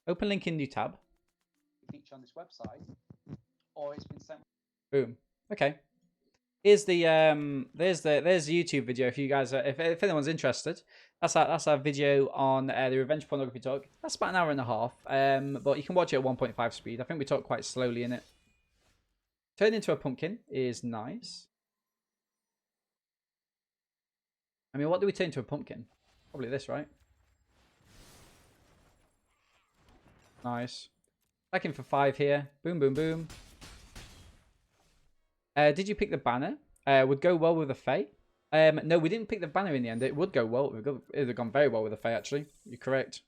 Open link in new tab. Feature on this website, or it's been sent. Boom. Okay. Here's the there's the YouTube video if you guys if anyone's interested. That's our video on the revenge pornography talk. That's about an hour and a half. But you can watch it at 1.5 speed. I think we talk quite slowly in it. Turn into a pumpkin is nice. I mean, what do we turn into a pumpkin? Probably this, right? Nice. Attacking for 5 here. Boom, boom, boom. Did you pick the banner? Would go well with a Fae. No, we didn't pick the banner in the end. It would go well. It would have gone very well with a Fae, actually. You're correct.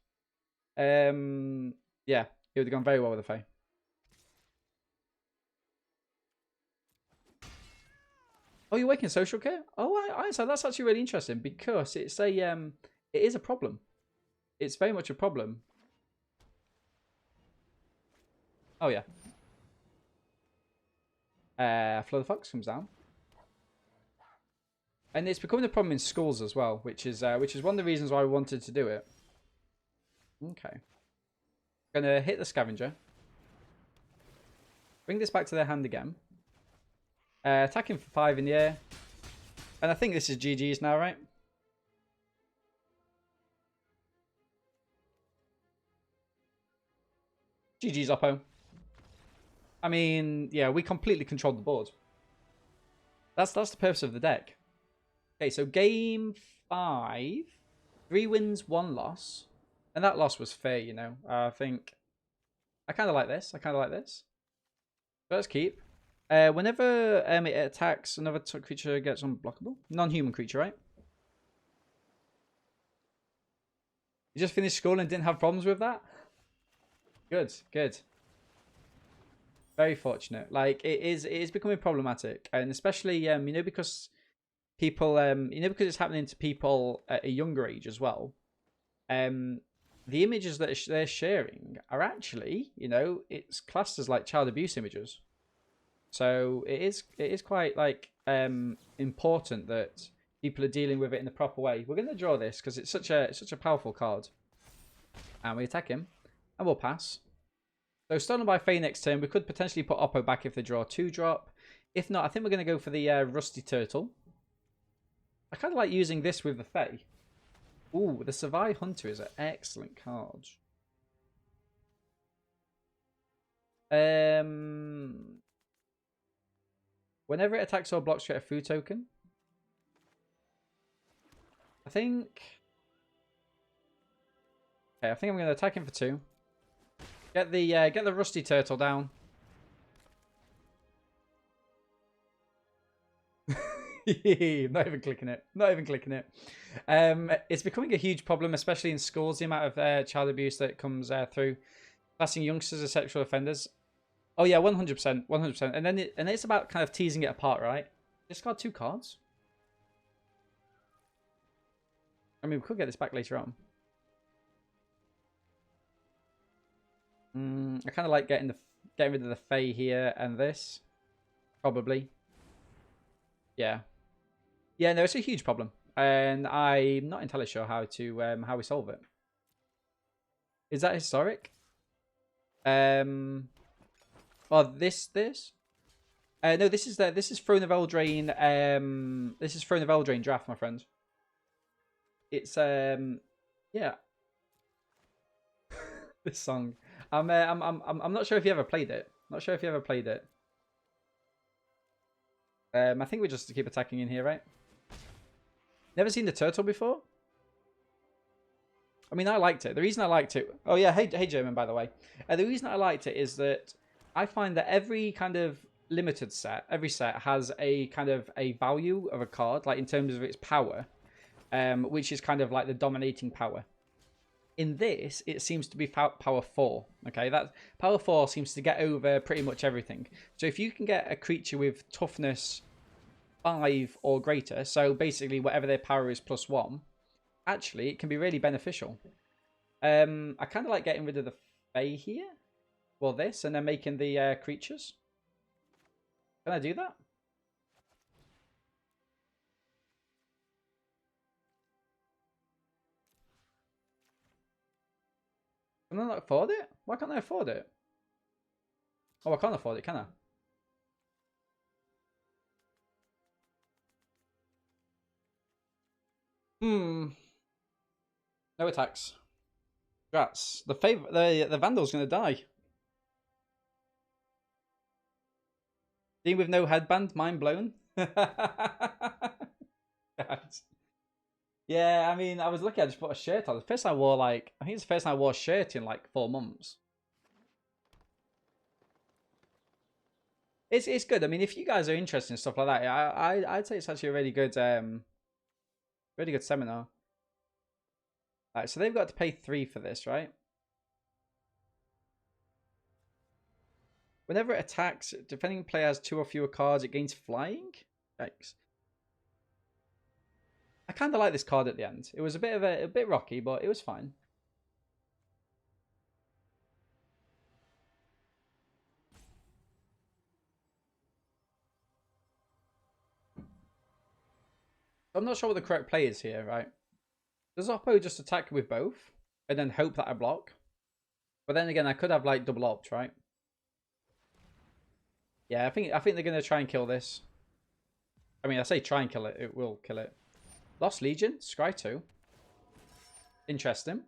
Yeah, it would have gone very well with a Fae. Oh, you're working social care? Oh, so that's actually really interesting because it's a it is a problem. It's very much a problem. Oh yeah. Flow the Fox comes down. And it's becoming a problem in schools as well, which is one of the reasons why I wanted to do it. Okay. Gonna hit the scavenger. Bring this back to their hand again. Attacking for 5 in the air. And I think this is GG's now, right? GG's, Oppo. I mean, yeah, we completely controlled the board. That's the purpose of the deck. Okay, so game 5. 3 wins, 1 loss. And that loss was fair, you know. I think... I kind of like this. So let's keep. Whenever it attacks, another creature gets unblockable. Non-human creature, right? You just finished school and didn't have problems with that? Good, good. Very fortunate. Like it is becoming problematic, and especially because people because it's happening to people at a younger age as well. The images that they're sharing are actually, it's classed as like child abuse images. So it is quite like important that people are dealing with it in the proper way. We're going to draw this because it's such a powerful card, and we attack him, and we'll pass. So stolen by Faye next turn. We could potentially put Oppo back if they draw a 2-drop. If not, I think we're going to go for the Rusty Turtle. I kind of like using this with the Fae. Ooh, the Savai Hunter is an excellent card. Whenever it attacks or blocks, you get a food token. I think... Okay, I think I'm going to attack him for 2. Get the Rusty Turtle down. Not even clicking it. Not even clicking it. It's becoming a huge problem, especially in schools, the amount of child abuse that comes through. Classing youngsters as sexual offenders. Oh yeah, 100%. 100%. And then it's about kind of teasing it apart, right? Discard 2 cards. I mean, we could get this back later on. I kind of like getting rid of the Fae here and this. Probably. Yeah. Yeah, no, it's a huge problem. And I'm not entirely sure how we solve it. Is that historic? Well, this? No, this is Throne of Eldraine. This is Throne of Eldraine draft, my friend. It's yeah. This song. I'm not sure if you ever played it. Not sure if you ever played it. I think we just keep attacking in here, right? Never seen the turtle before? I mean, I liked it. The reason I liked it... Oh, yeah. Hey, German, by the way. The reason I liked it is that I find that every kind of limited set, every set has a kind of a value of a card, like in terms of its power, which is kind of like the dominating power. In this, it seems to be power 4. Okay, that power 4 seems to get over pretty much everything. So if you can get a creature with toughness 5 or greater, so basically whatever their power is +1, actually it can be really beneficial. I kind of like getting rid of the Fae here. Well, this, and then making the creatures. Can I do that? Can I not afford it? Why can't I afford it? Oh, I can't afford it, can I? No attacks. Rats. The Vandal's gonna die. Dean with no headband, mind blown. Yeah, I mean, I was lucky I just put a shirt on. The first time I wore I think it's the first time I wore a shirt in like 4 months. It's good. I mean, if you guys are interested in stuff like that, I'd say it's actually a really good seminar. Alright, so they've got to pay 3 for this, right? Whenever it attacks, defending player has 2 or fewer cards, it gains flying? Yikes. I kind of like this card at the end. It was a bit rocky, but it was fine. I'm not sure what the correct play is here, right? Does Oppo just attack with both and then hope that I block? But then again, I could have like double opt, right? Yeah, I think they're gonna try and kill this. I mean, I say try and kill it. It will kill it. Lost Legion, Scry 2. Interesting.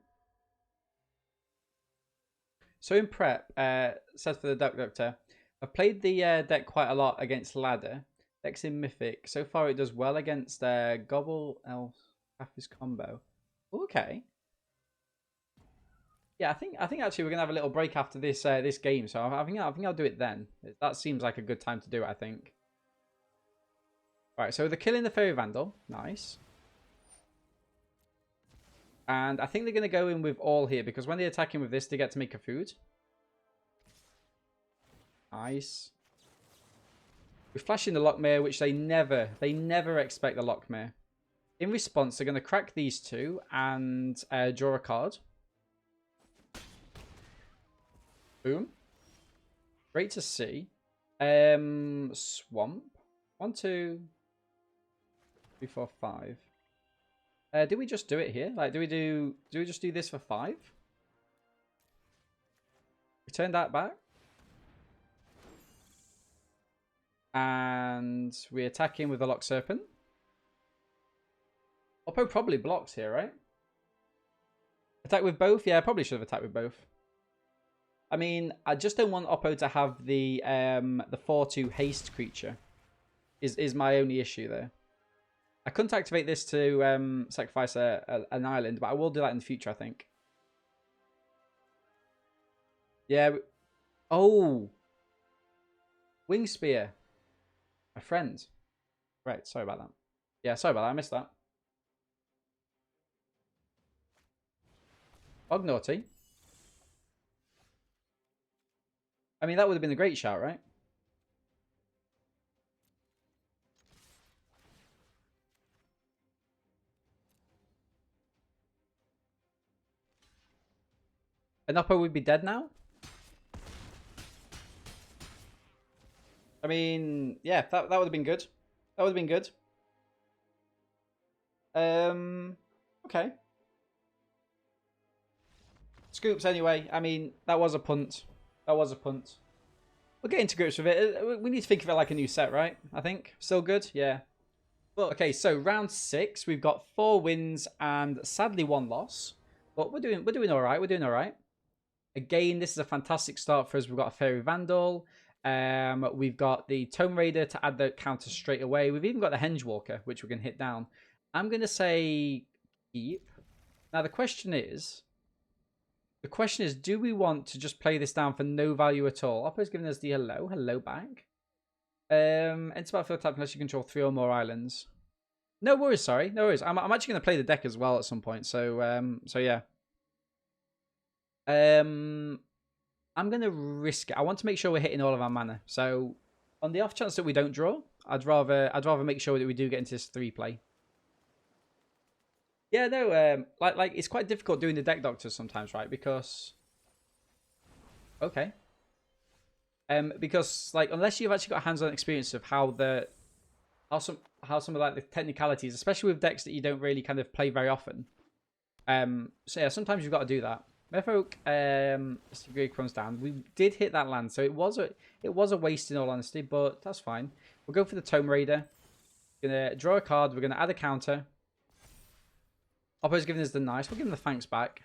So in prep, says for the Duck Doctor, I've played the deck quite a lot against ladder. Deck's in Mythic. So far, it does well against Gobble Elf Happy's combo. Okay. Yeah, I think actually we're gonna have a little break after this this game, so I think I'll do it then. That seems like a good time to do it, I think. All right, so they're killing the Fairy Vandal. Nice. And I think they're going to go in with all here, because when they attack in with this, they get to make a food. Nice. We flash in the Lockmere, which they never expect the Lockmere. In response, they're going to crack these two and draw a card. Boom. Great to see. Swamp. 1, 2, 3, 4, 5. Did we just do it here? Like, do we just do this for 5? Return that back. And we attack him with the Lock Serpent. Oppo probably blocks here, right? Attack with both? Yeah, I probably should have attacked with both. I mean, I just don't want Oppo to have the 4/2 haste creature. Is my only issue there. I couldn't activate this to sacrifice an island, but I will do that in the future, I think. Yeah. Oh. Wing Spear. My friend. Right, sorry about that. Yeah, sorry about that. I missed that. Ognaughty. I mean, that would have been a great shout, right? And Oppo would be dead now? I mean, yeah, that would have been good. That would have been good. Okay. Scoops anyway. I mean, that was a punt. That was a punt. We're getting to grips with it. We need to think of it like a new set, right? I think. Still good? Yeah. Well, okay, so round 6, we've got 4 wins and sadly 1 loss. But we're doing alright. We're doing alright. Again, this is a fantastic start for us. We've got a Fairy Vandal. We've got the Tome Raider to add the counter straight away. We've even got the Henge Walker, which we can hit down. I'm going to say keep. Now, the question is, do we want to just play this down for no value at all? Oppo's giving us the hello back. Enter battlefield type unless you control 3 or more islands. No worries, sorry, no worries. I'm actually going to play the deck as well at some point. So yeah. I'm going to risk it. I want to make sure we're hitting all of our mana. So on the off chance that we don't draw, I'd rather make sure that we do get into this 3 play. Yeah, no, like it's quite difficult doing the deck doctors sometimes, right? Because because like unless you've actually got hands-on experience of how some of like the technicalities, especially with decks that you don't really kind of play very often. So yeah, sometimes you've got to do that. Merfolk, Greek runs down. We did hit that land, so it was a waste in all honesty, but that's fine. We'll go for the Tome Raider. We're gonna draw a card. We're gonna add a counter. Oppo's giving us the nice. We'll give him the thanks back.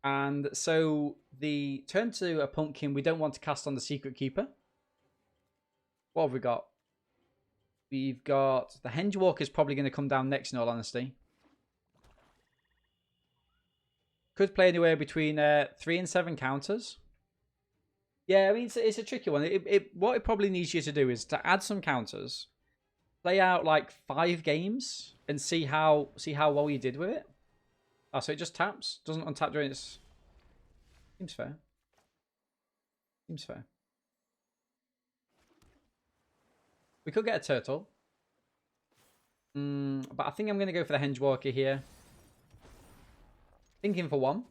And so the turn to a pumpkin, we don't want to cast on the Secret Keeper. What have we got? We've got the Henge Walker is probably going to come down next in all honesty. Could play anywhere between 3 and 7 counters. Yeah, I mean, it's a tricky one. What it probably needs you to do is to add some counters, play out like 5 games, and see how well you did with it. Oh, so it just taps? Doesn't untap during its... Seems fair. Seems fair. We could get a turtle. But I think I'm going to go for the Henge Walker here. Thinking for 1.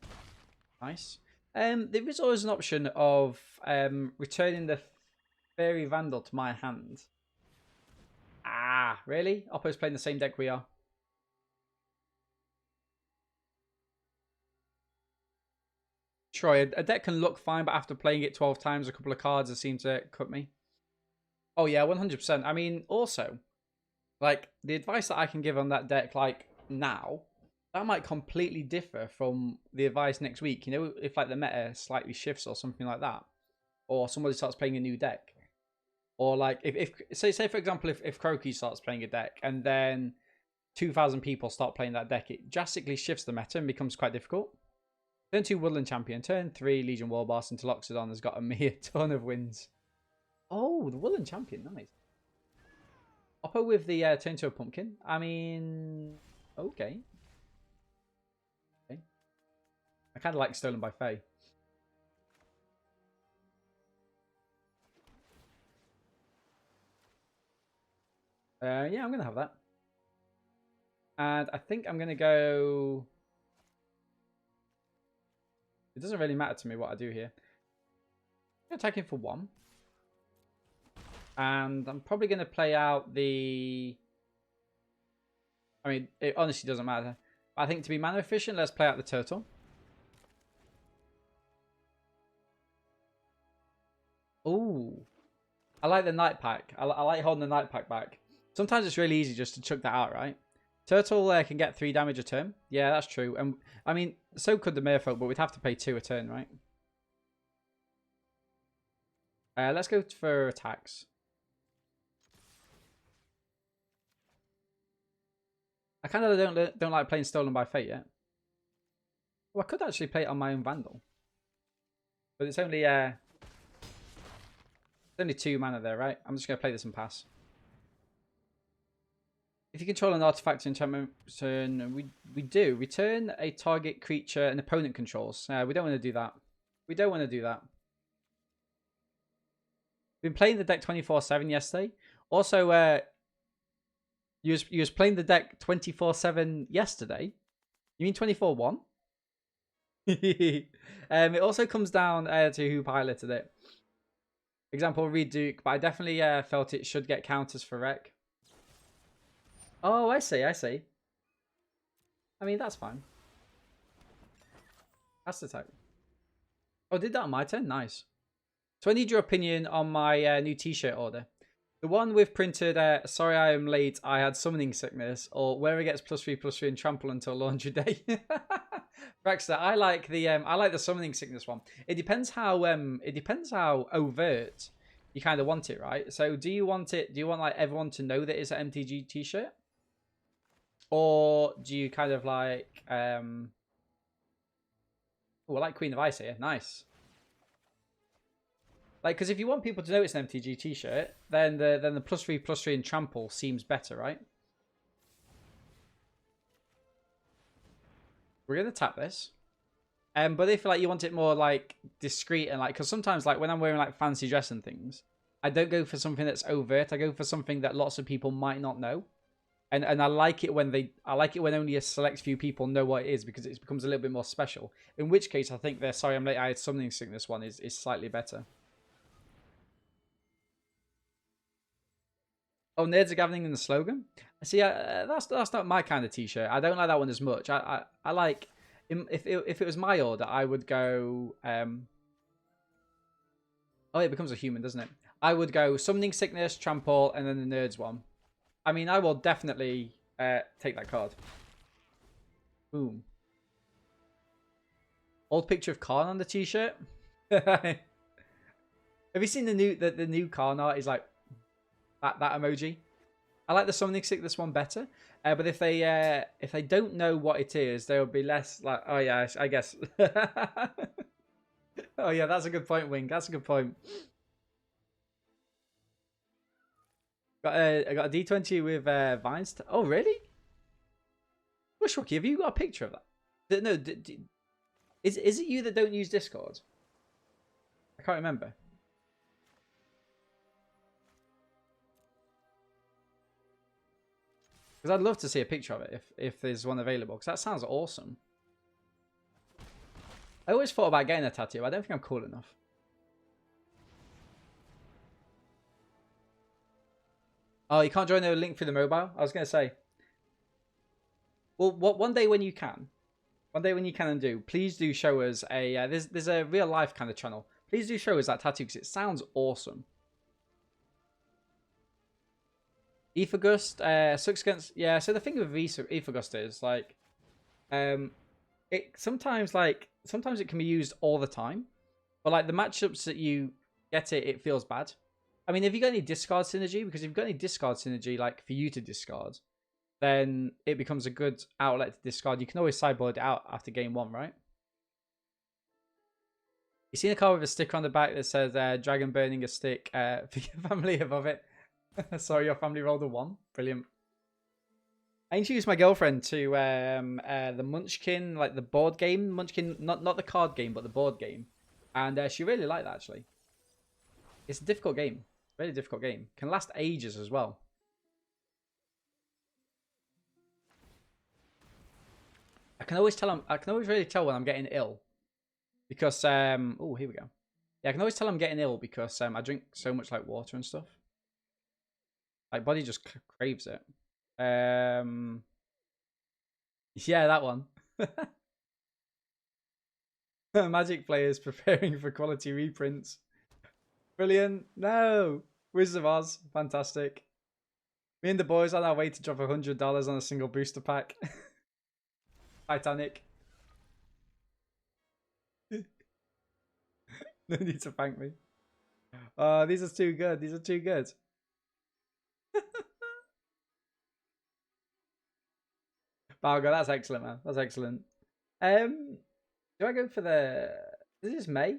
Nice. There is always an option of returning the Fairy Vandal to my hand. Ah, really? Oppo's playing the same deck we are. Troy, a deck can look fine, but after playing it 12 times, a couple of cards have seemed to cut me. Oh yeah, 100%. I mean, also, like, the advice that I can give on that deck, like, now, that might completely differ from the advice next week. You know, if, like, the meta slightly shifts or something like that. Or somebody starts playing a new deck. Or, like, if say for example, if Croaky starts playing a deck, and then 2,000 people start playing that deck, it drastically shifts the meta and becomes quite difficult. Turn 2, Woodland Champion. Turn 3, Legion Warboss into Loxodon has got a mere ton of wins. Oh, the Woodland Champion. Nice. Oppo with the turn 2 Pumpkin. I mean, okay. kind of like Stolen by Fae. Yeah, I'm going to have that. And I think I'm going to go... It doesn't really matter to me what I do here. I'm attacking for 1. And I'm probably going to play out the... I mean, it honestly doesn't matter. I think to be mana efficient, let's play out the turtle. Ooh. I like the night pack. I like holding the night pack back. Sometimes it's really easy just to chuck that out, right? Turtle can get 3 damage a turn. Yeah, that's true. And I mean, so could the Merfolk, but we'd have to pay 2 a turn, right? Let's go for attacks. I kind of don't like playing Stolen by Fate yet. Well, I could actually play it on my own Vandal, but it's only 2 mana there, right? I'm just gonna play this and pass. If you control an artifact enchantment turn, we do return a target creature an opponent controls. We don't want to do that. We don't want to do that. Been playing the deck 24/7 yesterday. Also, you was playing the deck 24/7 yesterday. You mean 24/1? It also comes down to who piloted it. Example, Reed Duke, but I definitely felt it should get counters for Wreck. Oh, I see, I see. I mean, that's fine. That's the type. Oh, did that on my turn? Nice. So I need your opinion on my new t-shirt order. The one with printed, sorry I am late, I had summoning sickness, or where gets +3/+3 and trample until laundry day. Braxter, I like the summoning sickness one. It depends how overt you kind of want it, right? So do you want like everyone to know that it's an MTG t-shirt? Or do you kind of like oh, I like Queen of Ice here. Nice. Like, because if you want people to know it's an MTG t-shirt, then the +3/+3 and trample seems better, right? We're gonna tap this. But if like you want it more like discreet and like, because sometimes like when I'm wearing like fancy dress and things, I don't go for something that's overt. I go for something that lots of people might not know. And I like it when when only a select few people know what it is, because it becomes a little bit more special. In which case, I think sorry I'm late, I had summoning sickness one is slightly better. Oh, nerds are gathering in the slogan. See, that's not my kind of t-shirt. I don't like that one as much. I like if it was my order, I would go. Oh, it becomes a human, doesn't it? I would go summoning sickness, trample, and then the nerds one. I mean, I will definitely take that card. Boom. Old picture of Karn on the t-shirt. Have you seen the new Karn art? Is like that emoji. I like the summoning sickness one better. But if they don't know what it is, there will be less like, oh yeah, I guess. Oh yeah, that's a good point, Wing. That's a good point. I got a D20 with Vines. Oh really? Bushwalkie, have you got a picture of that? No, is it you that don't use Discord? I can't remember. Because I'd love to see a picture of it if there's one available. Because that sounds awesome. I always thought about getting a tattoo. But I don't think I'm cool enough. Oh, you can't join the link through the mobile? I was going to say. Well, one day when you can. One day when you can and do. Please do show us a... there's a real life kind of channel. Please do show us that tattoo because it sounds awesome. Aethagust sucks against... Yeah, so the thing with Aethagust is, like... it sometimes it can be used all the time. But, like, the matchups that you get it feels bad. I mean, have you got any discard synergy? Because if you've got any discard synergy, like, for you to discard, then it becomes a good outlet to discard. You can always sideboard it out after game 1, right? You seen a card with a sticker on the back that says dragon burning a stick for your family above it? Sorry, your family rolled a 1. Brilliant. I introduced my girlfriend to the Munchkin, like the board game Munchkin, not the card game, but the board game, and she really liked that actually. It's a difficult game, really difficult game. Can last ages as well. I can always tell I can always really tell when I'm getting ill because oh, here we go. Yeah, I can always tell I'm getting ill because I drink so much like water and stuff. Like body just craves it. Yeah, that one. Magic players preparing for quality reprints. Brilliant. No. Wizards of Oz. Fantastic. Me and the boys on our way to drop $100 on a single booster pack. Titanic. No need to thank me. Oh, these are too good. These are too good. Bargo, that's excellent, man. That's excellent. Do I go for the... Is this May?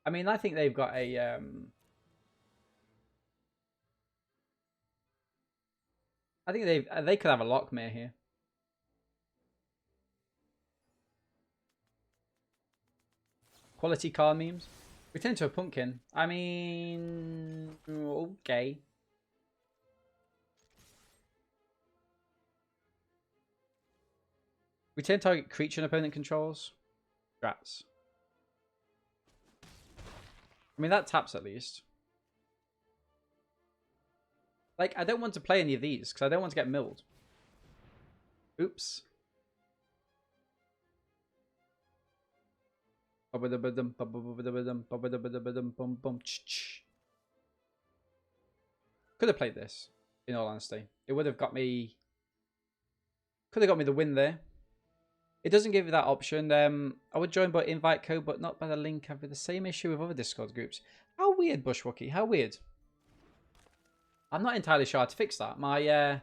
I mean, I think they've got a... I think they could have a Lockmere here. Quality card memes. Return to a pumpkin. I mean, okay. Return target creature an opponent controls. Strats. I mean, that taps at least. Like, I don't want to play any of these because I don't want to get milled. Oops. Could have played this, in all honesty. It would have got me... Could have got me the win there. It doesn't give you that option. I would join by invite code, but not by the link. I've had the same issue with other Discord groups. How weird, Bushwookie. How weird. I'm not entirely sure how to fix that. My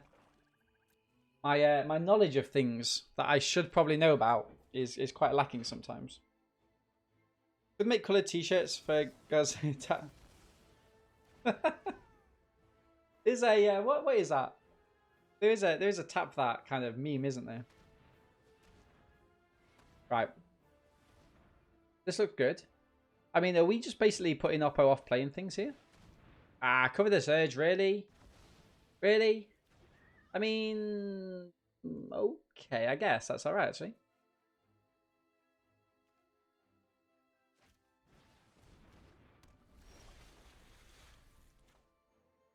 knowledge of things that I should probably know about is quite lacking sometimes. Could make coloured t-shirts for guys. There's a what is that? There is a tap that kind of meme, isn't there? Right. This looks good. I mean, are we just basically putting Oppo off playing things here? Ah, cover the surge, really? Really? I mean, okay, I guess that's alright, actually.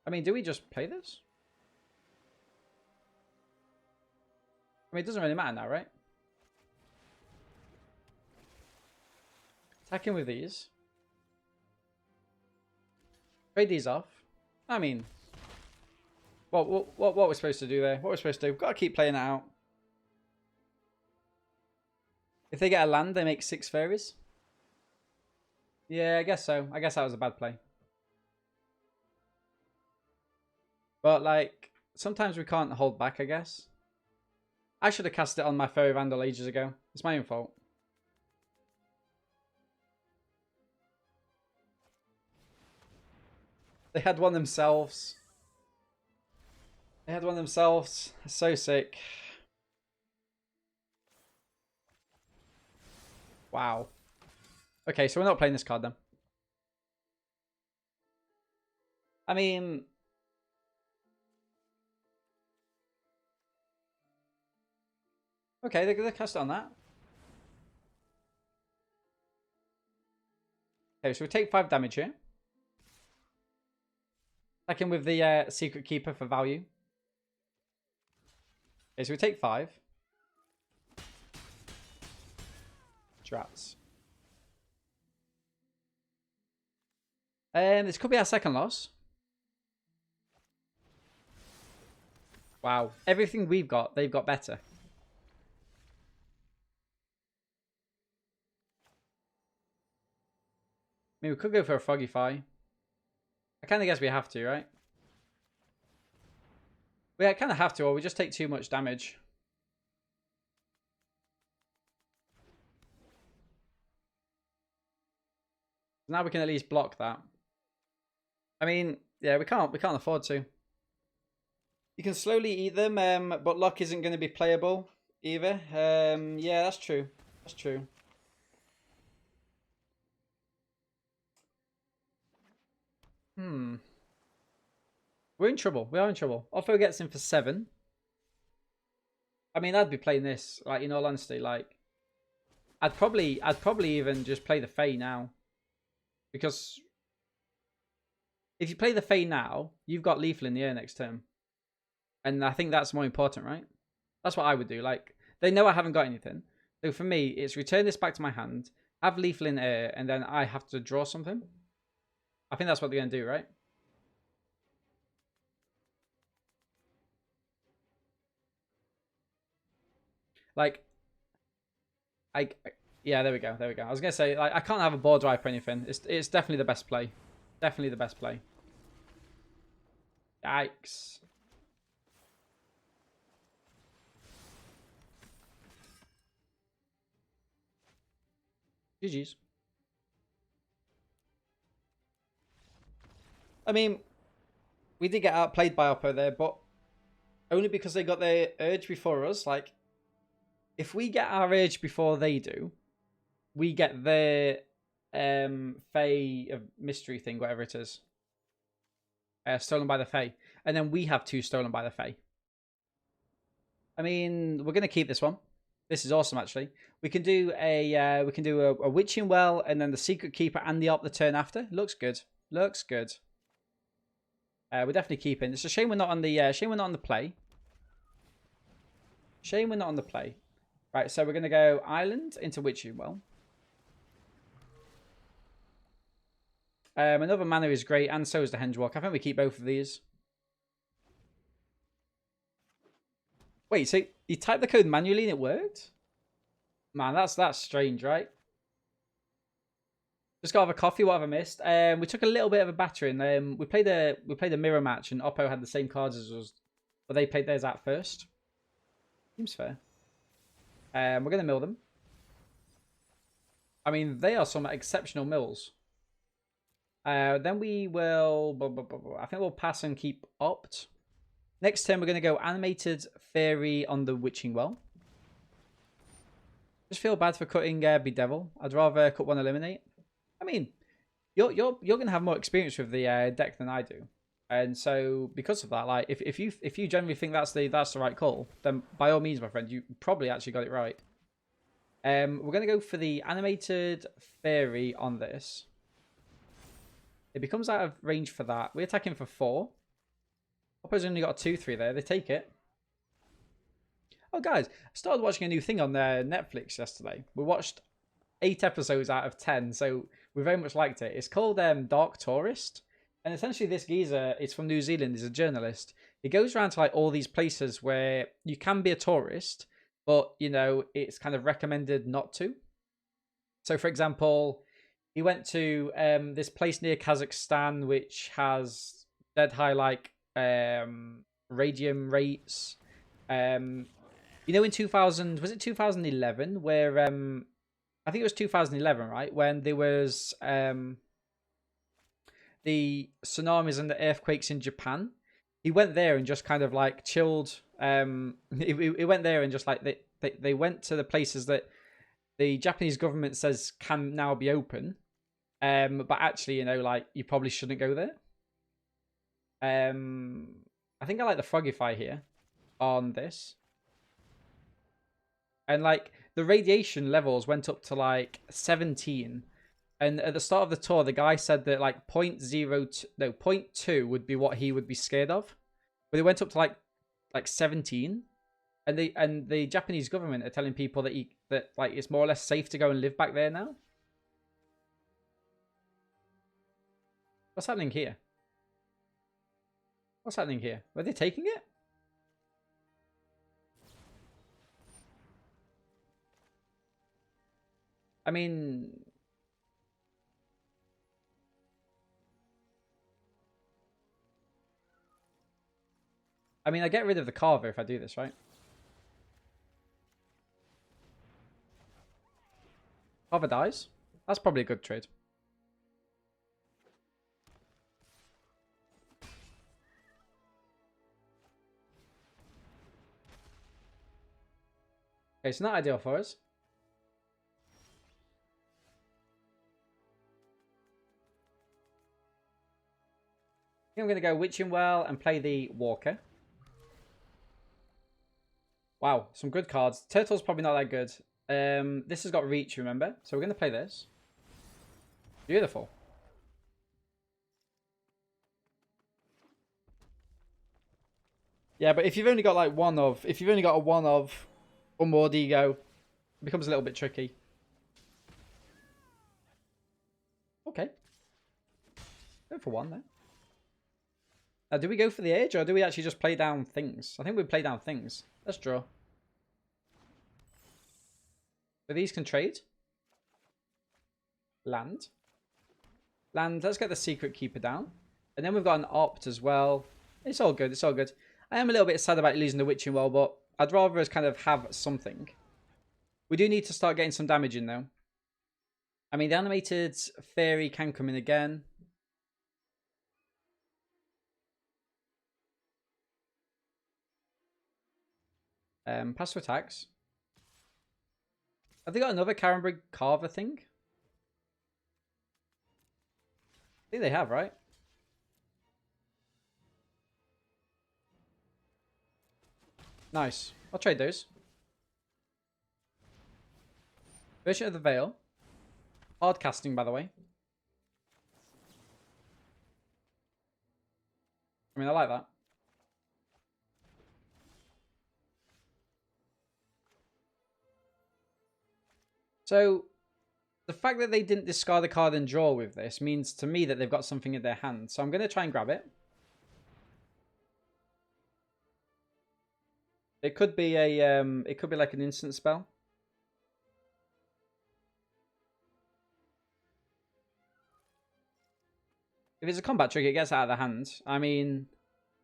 I mean, do we just play this? I mean, it doesn't really matter now, right? Attacking with these. Trade these off. I mean, what we're supposed to do there? What we're supposed to do? We've got to keep playing it out. If they get a land, they make 6 fairies. Yeah, I guess so. I guess that was a bad play. But, like, sometimes we can't hold back, I guess. I should have cast it on my Fairy Vandal ages ago. It's my own fault. They had one themselves. They had one themselves. So sick. Wow. Okay, so we're not playing this card then. I mean... Okay, they're going to cast it on that. Okay, so we take 5 damage here. Attacking with the Secret Keeper for value. Okay, so we take 5. Drats. This could be our second loss. Wow. Everything we've got, they've got better. I mean, we could go for a Frogify. I kind of guess we have to, right? We kind of have to, or we just take too much damage. Now we can at least block that. I mean, yeah, we can't afford to. You can slowly eat them, but luck isn't going to be playable either. Yeah, that's true. That's true. Hmm. We're in trouble. We are in trouble. Offo gets in for 7. I mean, I'd be playing this, like, in all honesty, like, I'd probably even just play the Fae now. Because if you play the Fae now, you've got Lethal in the air next turn. And I think that's more important, right? That's what I would do. Like, they know I haven't got anything. So for me, it's return this back to my hand, have Lethal in air, and then I have to draw something. I think that's what they're going to do, right? Like, yeah, there we go. There we go. I was going to say, like, I can't have a board wipe or anything. It's definitely the best play. Definitely the best play. Yikes. GG's. I mean, we did get outplayed by Oppo there, but only because they got their urge before us. Like, if we get our urge before they do, we get their Fae of mystery thing, whatever it is. Stolen by the Fae. And then we have 2 stolen by the Fae. I mean, we're gonna keep this one. This is awesome, actually. We can do a witching well, and then the secret keeper and the op the turn after. Looks good. Looks good. We're definitely keeping. It's a shame we're not on the shame we're not on the play. Shame we're not on the play. Right, so we're gonna go island into witching well. Another mana is great, and so is the Hengewalk. I think we keep both of these. Wait, so you typed the code manually and it worked? Man, that's strange, right? Just got to have a coffee. What have I missed? We took a little bit of a battering. We played a mirror match, and Oppo had the same cards as us, but they played theirs out first. Seems fair. We're gonna mill them. I mean, they are some exceptional mills. Then we will. I think we'll pass and keep opt. Next turn, we're going to go animated fairy on the witching well. Just feel bad for cutting Bedevil. I'd rather cut one eliminate. I mean, you're going to have more experience with the deck than I do, and so because of that, like if you generally think that's the right call, then by all means, my friend, you probably actually got it right. We're going to go for the animated fairy on this. It becomes out of range for that. We're attacking for 4. Oppo's only got a 2/3 there. They take it. Oh, guys, I started watching a new thing on Netflix yesterday. We watched 8 episodes out of 10, so we very much liked it. It's called Dark Tourist, and essentially this geezer is from New Zealand. He's a journalist. He goes around to like all these places where you can be a tourist, but you know it's kind of recommended not to. So, for example, he went to this place near Kazakhstan, which has dead high like radium rates. You know, in 2000, was it 2011, where I think it was 2011, right, when there was the tsunamis and the earthquakes in Japan. He went there and just kind of like chilled. He went there and just like they went to the places that the Japanese government says can now be open, but actually, you know, like you probably shouldn't go there. I think I like the Frogify here on this. And like the radiation levels went up to like 17. And at the start of the tour, the guy said that like 0.02 would be what he would be scared of. But it went up to like 17. And the Japanese government are telling people that like it's more or less safe to go and live back there now. What's happening here? What's happening here? Were they taking it? I mean, I get rid of the carver if I do this, right? Carver dies. That's probably a good trade. Okay, it's not ideal for us. I think I'm going to go Witching Well and play the Walker. Wow, some good cards. Turtle's probably not that good. This has got reach, remember? So we're going to play this. Beautiful. Yeah, but if you've only got like if you've only got a one of Unward Ego, it becomes a little bit tricky. Okay. Go for one then. Now, do we go for the edge or do we actually just play down things? I think we play down things. Let's draw. So these can trade. Land. Land. Let's get the Secret Keeper down. And then we've got an Opt as well. It's all good. It's all good. I am a little bit sad about losing the Witching Well, but I'd rather us kind of have something. We do need to start getting some damage in, though. I mean, the animated Fairy can come in again. Pass to attacks. Have they got another Carenbrig Carver thing? I think they have, right? Nice. I'll trade those. Version of the Veil. Hard casting, by the way. I mean, I like that. So, the fact that they didn't discard a card and draw with this means to me that they've got something in their hand. So I'm going to try and grab it. It could be it could be like an instant spell. If it's a combat trick, it gets out of the hand. I mean,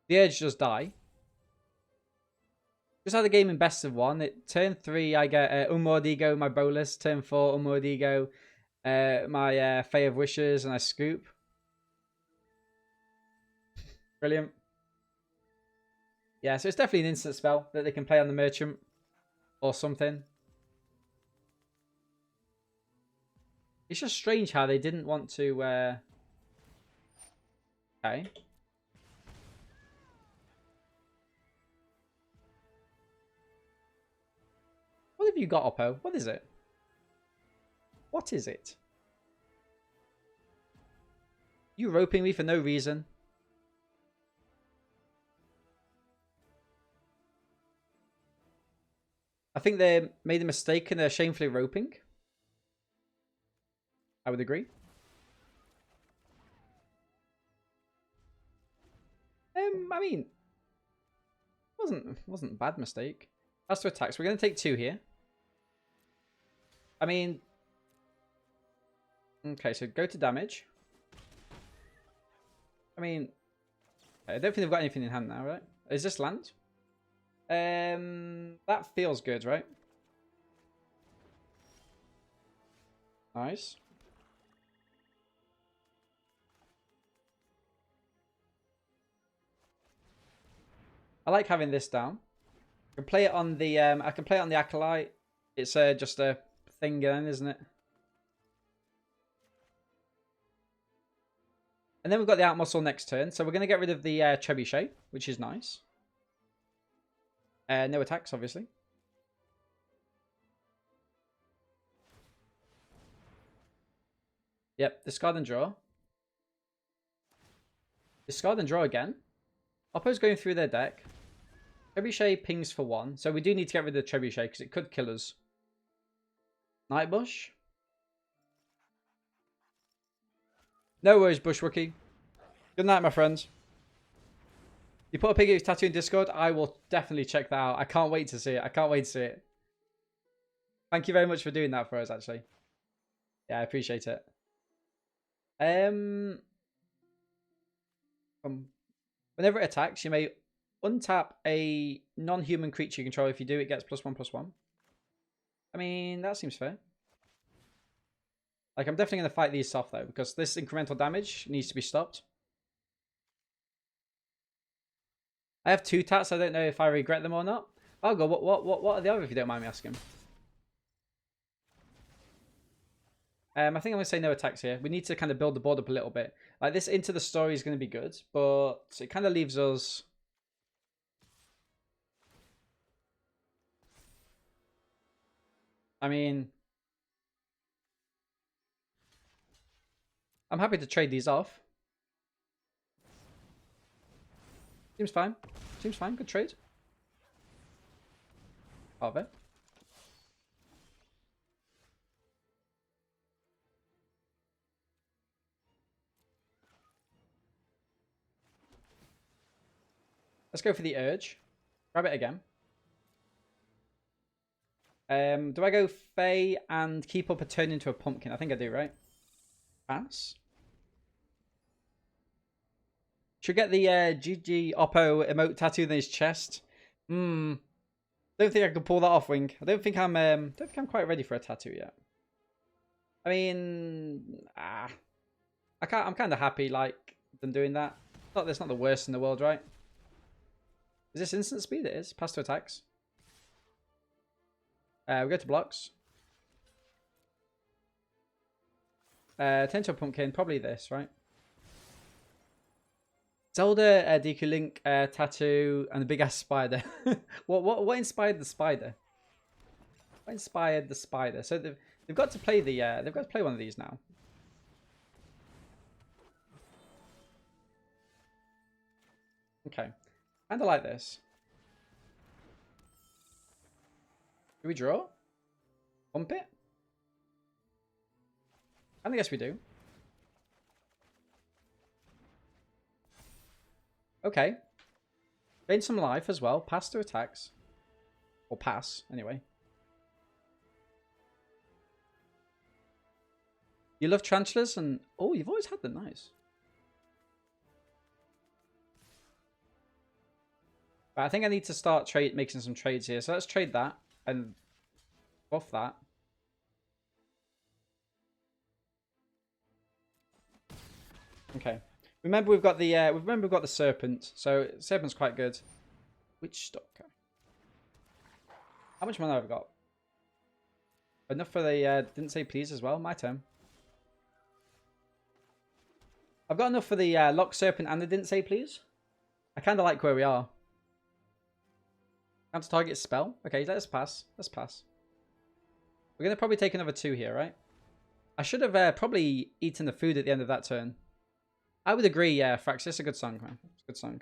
the Urge does die. Just had a game in best of one. Turn 3, I get Unward Ego, my Bolus. Turn 4, Unward Ego, my Fae of Wishes, and I scoop. Brilliant. Yeah, so it's definitely an instant spell that they can play on the Merchant or something. It's just strange how they didn't want to... Okay. What have you got, Oppo? What is it? What is it? You roping me for no reason. I think they made a mistake and they're shamefully roping. I would agree. I mean, wasn't a bad mistake. As to attacks, we're going to take 2 here. I mean, okay, so go to damage. I mean, I don't think they've got anything in hand now, right? Is this land? That feels good, right? Nice. I like having this down. I can play it on the Acolyte. It's just a thing then, isn't it? And then we've got the Outmuscle next turn. So we're going to get rid of the Trebuchet, which is nice. No attacks, obviously. Yep, discard and draw. Discard and draw again. Oppo's going through their deck. Trebuchet pings for 1. So we do need to get rid of the Trebuchet because it could kill us. Nightbush. No worries, Bushwookie. Good night, my friends. You put a Piggy's tattoo in Discord? I will definitely check that out. I can't wait to see it. I can't wait to see it. Thank you very much for doing that for us, actually. Yeah, I appreciate it. Whenever it attacks, you may untap a non-human creature you control. If you do, it gets +1/+1. I mean, that seems fair. Like, I'm definitely going to fight these soft, though, because this incremental damage needs to be stopped. I have 2 tats. I don't know if I regret them or not. Oh god, what are the other if you don't mind me asking? I think I'm going to say no attacks here. We need to kind of build the board up a little bit. Like, this into the story is going to be good, but it kind of leaves us... I mean... I'm happy to trade these off. Seems fine. Seems fine. Good trade. Part of it. Let's go for the urge. Grab it again. Do I go Fae and keep up a turn into a pumpkin? I think I do, right? Pass. Should get the GG Oppo emote tattooed on his chest. Don't think I can pull that off, Wing. I don't think I'm quite ready for a tattoo yet. I mean, I'm kind of happy like them doing that. That's not the worst in the world, right? Is this instant speed? It is. Pass to attacks. We go to blocks. Turn to a pumpkin. Probably this, right? Zelda, DQ Link, tattoo, and the big ass spider. What inspired the spider? What inspired the spider? So they've got to play they've got to play one of these now. Okay, kind of like this. Do we draw? Pump it? I guess we do. Okay. Gain some life as well. Pass to attacks. Or pass, anyway. You love tarantulas and... Oh, you've always had them. Nice. But I think I need to start making some trades here. So let's trade that. And off that. Okay. Remember we've got the serpent, so serpent's quite good. Witch Stalker. How much mana have I got? Enough for the didn't say please as well. My turn. I've got enough for the lock serpent and the didn't say please. I kind of like where we are. Counter target spell. Okay, let's pass. Let's pass. We're gonna probably take another 2 here, right? I should have probably eaten the food at the end of that turn. I would agree, yeah, Frax. It's a good song, man. It's a good song.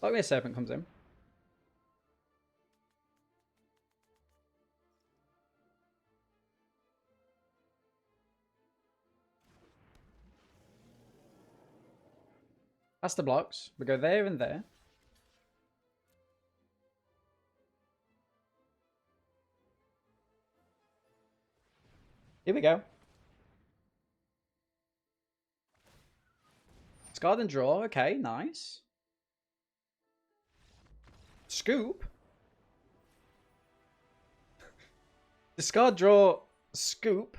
Like when a serpent comes in. That's the blocks. We go there and there. Here we go. Discard and draw. Okay, nice. Scoop. Discard, draw, scoop.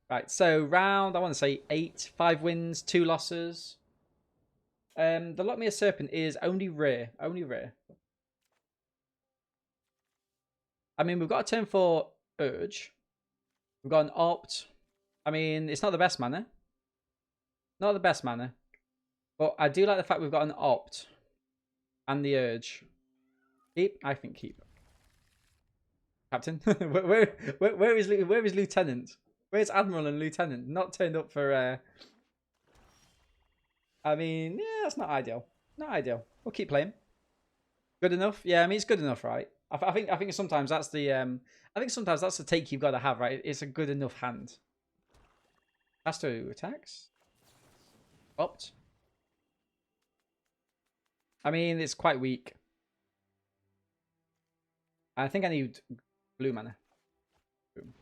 Right, so round, I want to say 8. 5 wins, 2 losses. The Lockmere Serpent is only rare. Only rare. I mean, we've got a turn for Urge. We've got an Opt. I mean, it's not the best mana. Not the best mana. But I do like the fact we've got an Opt. And the Urge. Keep? I think keep. Captain? where is Lieutenant? Where's Admiral and Lieutenant? Not turned up for... I mean, yeah, that's not ideal. Not ideal. We'll keep playing. Good enough? Yeah, I mean, it's good enough, right? I think sometimes that's the... I think sometimes that's the take you've got to have, right? It's a good enough hand. Has to attacks. Opt. I mean, it's quite weak. I think I need blue mana. Boom.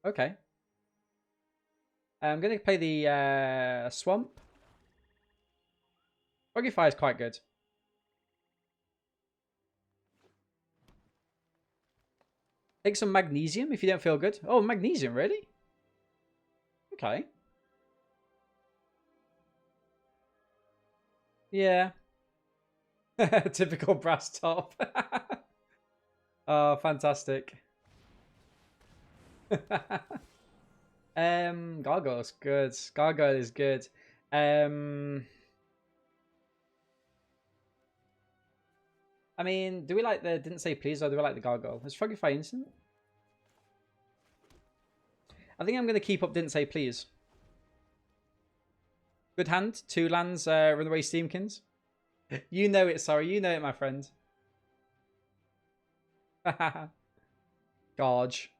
Okay. I'm going to play the Swamp. Froggy Fire is quite good. Take some Magnesium if you don't feel good. Oh, Magnesium, really? Okay. Yeah. Typical brass top. Oh, fantastic. Gargoyle's good. Gargoyle is good. I mean, do we like the didn't say please or do we like the gargoyle? Is Frogify instant? I think I'm gonna keep up didn't say please. Good hand. 2 lands, Runaway Steamkins. You know it, sorry, you know it, my friend. Gorge.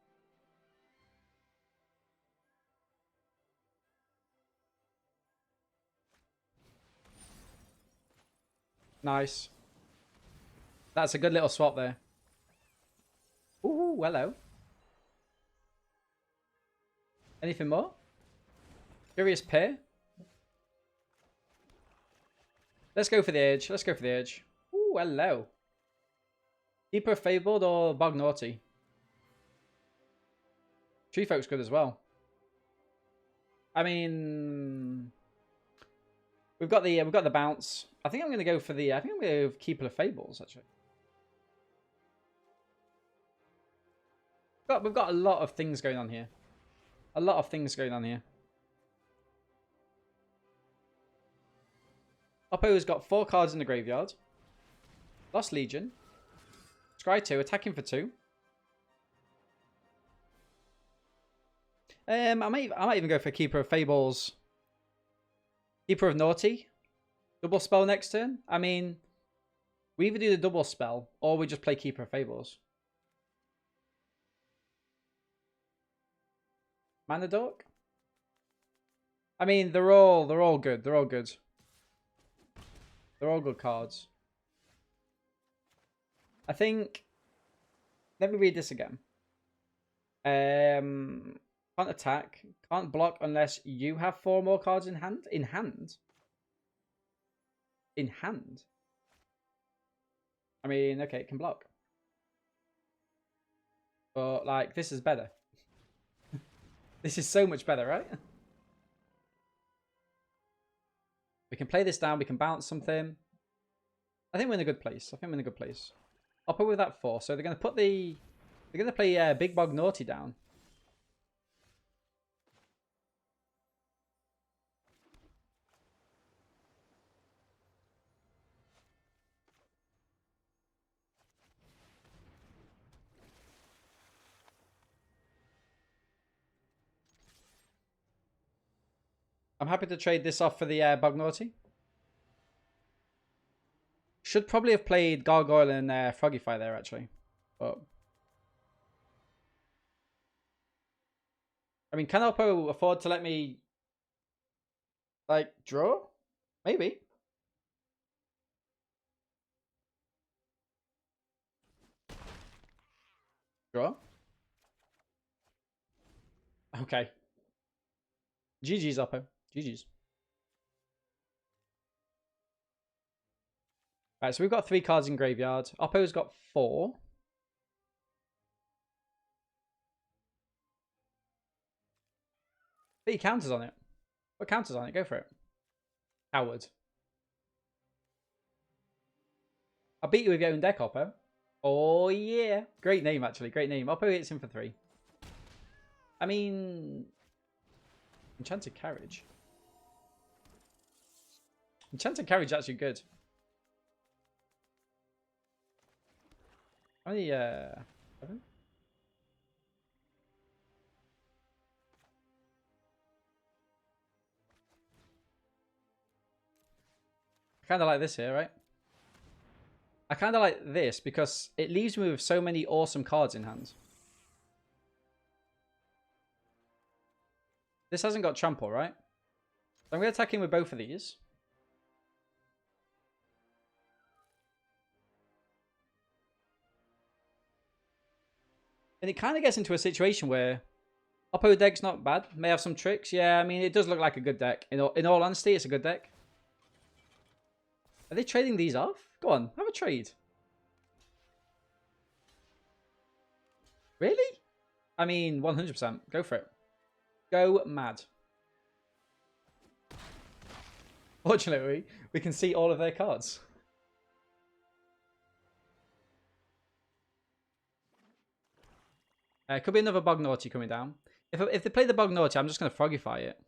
Nice. That's a good little swap there. Ooh, hello. Anything more? Curious Pair. Let's go for the edge. Let's go for the edge. Ooh, hello. Keeper of Fabled or Bog Naughty? Tree Folk's good as well. I mean, we've got the bounce. I think I'm going to go for the. I think I'm going to go Keeper of Fables actually. We've got a lot of things going on here. A lot of things going on here. Oppo's got 4 cards in the graveyard. Lost Legion. Scry 2, attacking for 2. I might even go for Keeper of Fables. Keeper of Naughty. Double spell next turn. I mean, we either do the double spell or we just play Keeper of Fables. Mana Dork. I mean, they're all good. They're all good. They're all good cards. I think. Let me read this again. Can't attack. Can't block unless you have 4 more cards in hand. In hand. In hand. I mean, okay, it can block. But like, this is better. This is so much better, right? We can play this down. We can bounce something. I think we're in a good place. I think we're in a good place. I'll put with that 4. So they're going to put the... They're going to play Big Bog Naughty down. I'm happy to trade this off for the Bog Naughty. Should probably have played Gargoyle and Frogify there, actually. But... I mean, can Oppo afford to let me... like, draw? Maybe. Draw? Okay. GG's, Oppo. GG's. Alright, so we've got 3 cards in graveyard. Oppo's got 4. But he counters on it. What counters on it? Go for it. Howard. I'll beat you with your own deck, Oppo. Oh, yeah. Great name, actually. Great name. Oppo hits him for 3. I mean... Enchanted Carriage. Enchanted Carriage is actually good. How many, 7? I kind of like this here, right? I kind of like this because it leaves me with so many awesome cards in hand. This hasn't got trample, right? So I'm going to attack him with both of these. And it kind of gets into a situation where Oppo deck's not bad. May have some tricks. Yeah, I mean, it does look like a good deck. In all honesty, it's a good deck. Are they trading these off? Go on, have a trade. Really? I mean, 100%. Go for it. Go mad. Fortunately, we can see all of their cards. Could be another Bognaughty coming down. If they play the Bognaughty, I'm just going to Frogify it.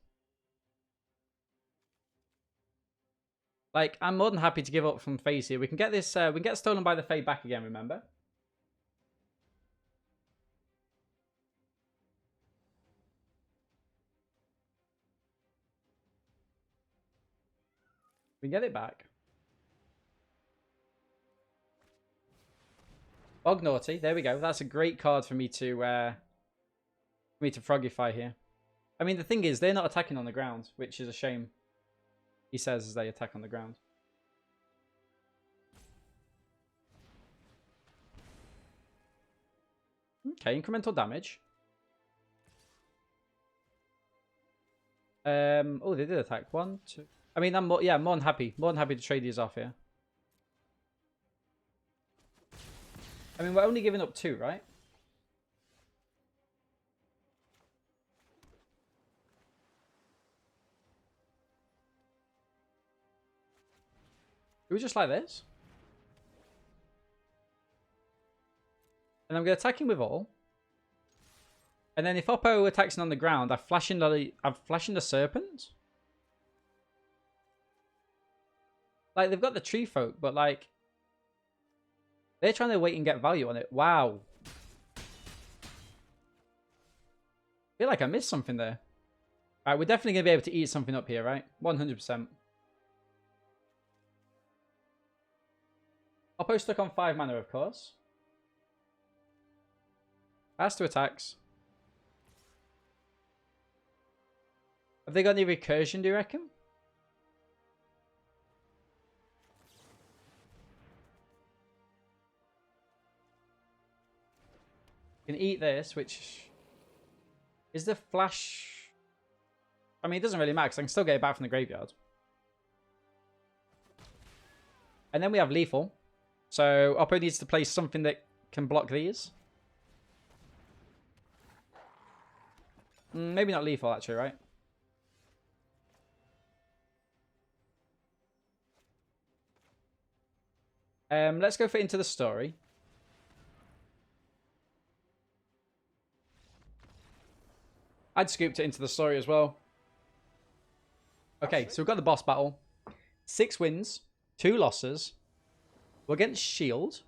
Like, I'm more than happy to give up from phase here. We can get this, we can get Stolen by the Fade back again, remember? We can get it back. Bognaughty, there we go. That's a great card for me to Frogify here. I mean, the thing is, they're not attacking on the ground, which is a shame. He says as they attack on the ground. Okay, incremental damage. Oh, they did attack. 1, 2. I mean, I'm more than happy. More than happy to trade these off here. I mean, we're only giving up 2, right? Do we just like this? And I'm going to attack him with all. And then if Oppo attacks him on the ground, I'm flashing the Serpent. Like, they've got the Tree Folk, but like, they're trying to wait and get value on it. Wow. I feel like I missed something there. Alright, we're definitely going to be able to eat something up here, right? 100%. Oppo stuck on 5 mana, of course. Has 2 attacks. Have they got any recursion, do you reckon? You can eat this, which... Is the flash... I mean, it doesn't really matter, because I can still get it back from the graveyard. And then we have Lethal. So, Oppo needs to play something that can block these. Maybe not Lethal, actually, right? Let's go for Into the Story. I'd scooped it Into the Story as well. Okay, so we've got the boss battle. 6 wins, 2 losses. We're against Shield.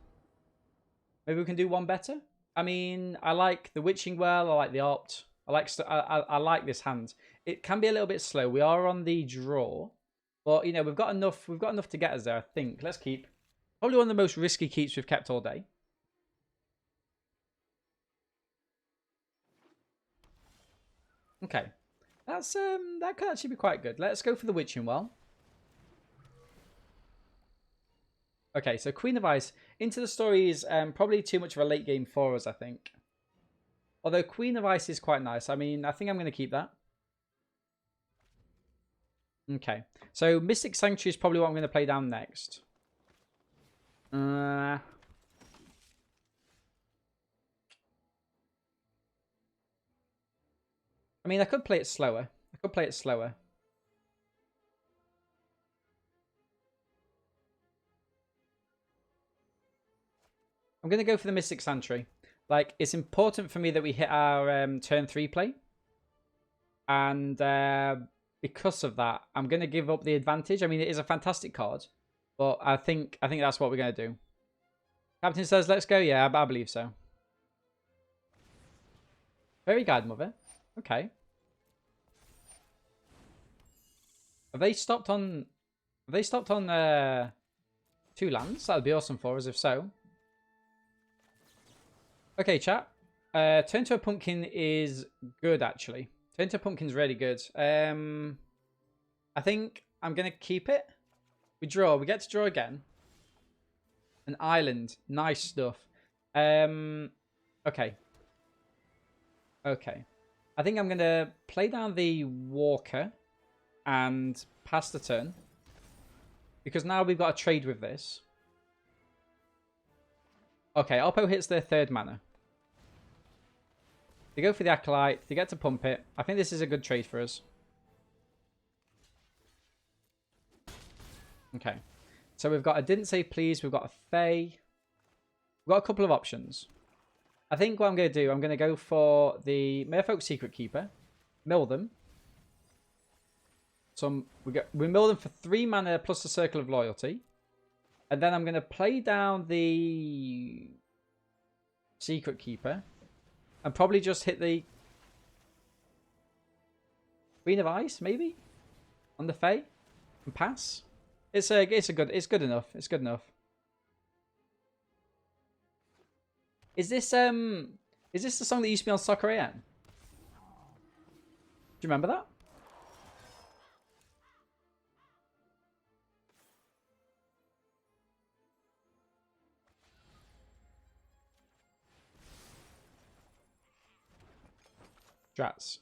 Maybe we can do one better. I mean, I like the Witching Well. I like the Opt. I like this hand. It can be a little bit slow. We are on the draw, but you know we've got enough. We've got enough to get us there. I think. Let's keep. Probably one of the most risky keeps we've kept all day. Okay, that could actually be quite good. Let's go for the Witching Well. Okay, so Queen of Ice. Into the Story is probably too much of a late game for us, I think. Although Queen of Ice is quite nice. I mean, I think I'm going to keep that. Okay, so Mystic Sanctuary is probably what I'm going to play down next. I mean, I could play it slower. I'm going to go for the Mystic Sanctuary. Like, it's important for me that we hit our turn 3 play. And because of that, I'm going to give up the advantage. I mean, it is a fantastic card. But I think that's what we're going to do. Captain says, let's go. Yeah, I believe so. Very Guide Mother. Okay. Have they stopped on 2 lands? That would be awesome for us if so. Okay, chat. Turn to a Pumpkin is good, actually. Turn to a Pumpkin's really good. I think I'm going to keep it. We draw. We get to draw again. An island. Nice stuff. Okay. Okay. I think I'm going to play down the Walker and pass the turn. Because now we've got a trade with this. Okay, Oppo hits their 3rd mana. They go for the Acolyte. They get to pump it. I think this is a good trade for us. Okay. So we've got a Didn't Say Please. We've got a Fae. We've got a couple of options. I think what I'm going to do, I'm going to go for the Merfolk Secret Keeper. Mill them. So we mill them for 3 mana plus the Circle of Loyalty. And then I'm going to play down the Secret Keeper. And probably just hit the Queen of Ice, maybe? On the Fae. And pass. It's good enough. It's good enough. Is this the song that used to be on Soccer AM? Do you remember that? Drats.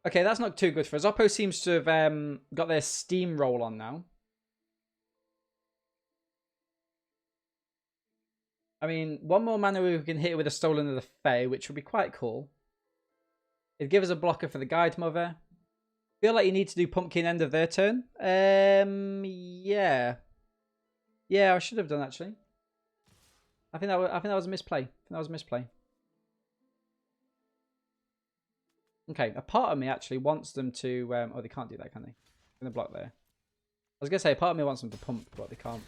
Okay, that's not too good for us. Oppo seems to have got their steamroll on now. I mean, one more mana we can hit it with a Stolen of the Fae, which would be quite cool. It'd give us a blocker for the Guide Mother. Feel like you need to do Pumpkin end of their turn. Yeah. Yeah, I should have done, actually. I think that was a misplay. Okay, a part of me actually wants them to... oh, they can't do that, can they? I'm going to block there. I was going to say, a part of me wants them to pump, but they can't.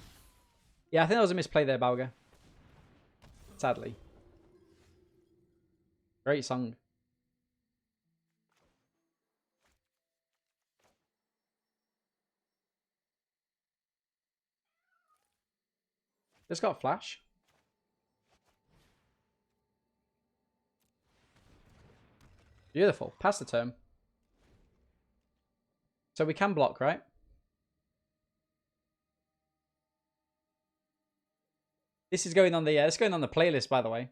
Yeah, I think that was a misplay there, Balga. Sadly. Great song. It's got flash. Beautiful. Pass the turn. So we can block, right? This is going on the it's going on the playlist, by the way.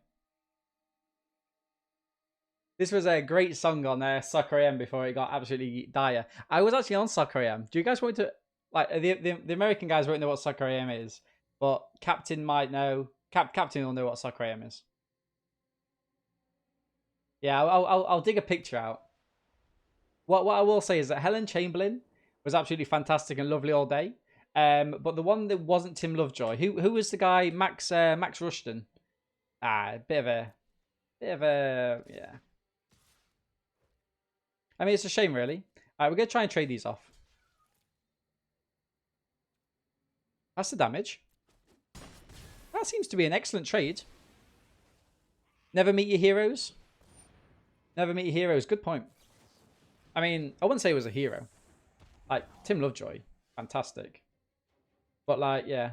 This was a great song on Soccer AM before it got absolutely dire. I was actually on Soccer AM. Do you guys want to like the American guys won't know what Soccer AM is, but Captain might know. Captain will know what Soccer AM is. Yeah, I'll dig a picture out. What I will say is that Helen Chamberlain was absolutely fantastic and lovely all day. But the one that wasn't Tim Lovejoy, who was the guy? Max Rushton. Ah, bit of a yeah. I mean, it's a shame, really. All right, we're gonna try and trade these off. That's the damage. That seems to be an excellent trade. Never meet your heroes. Never meet your heroes. Good point. I mean, I wouldn't say he was a hero. Like, Tim Lovejoy. Fantastic. But, like, yeah.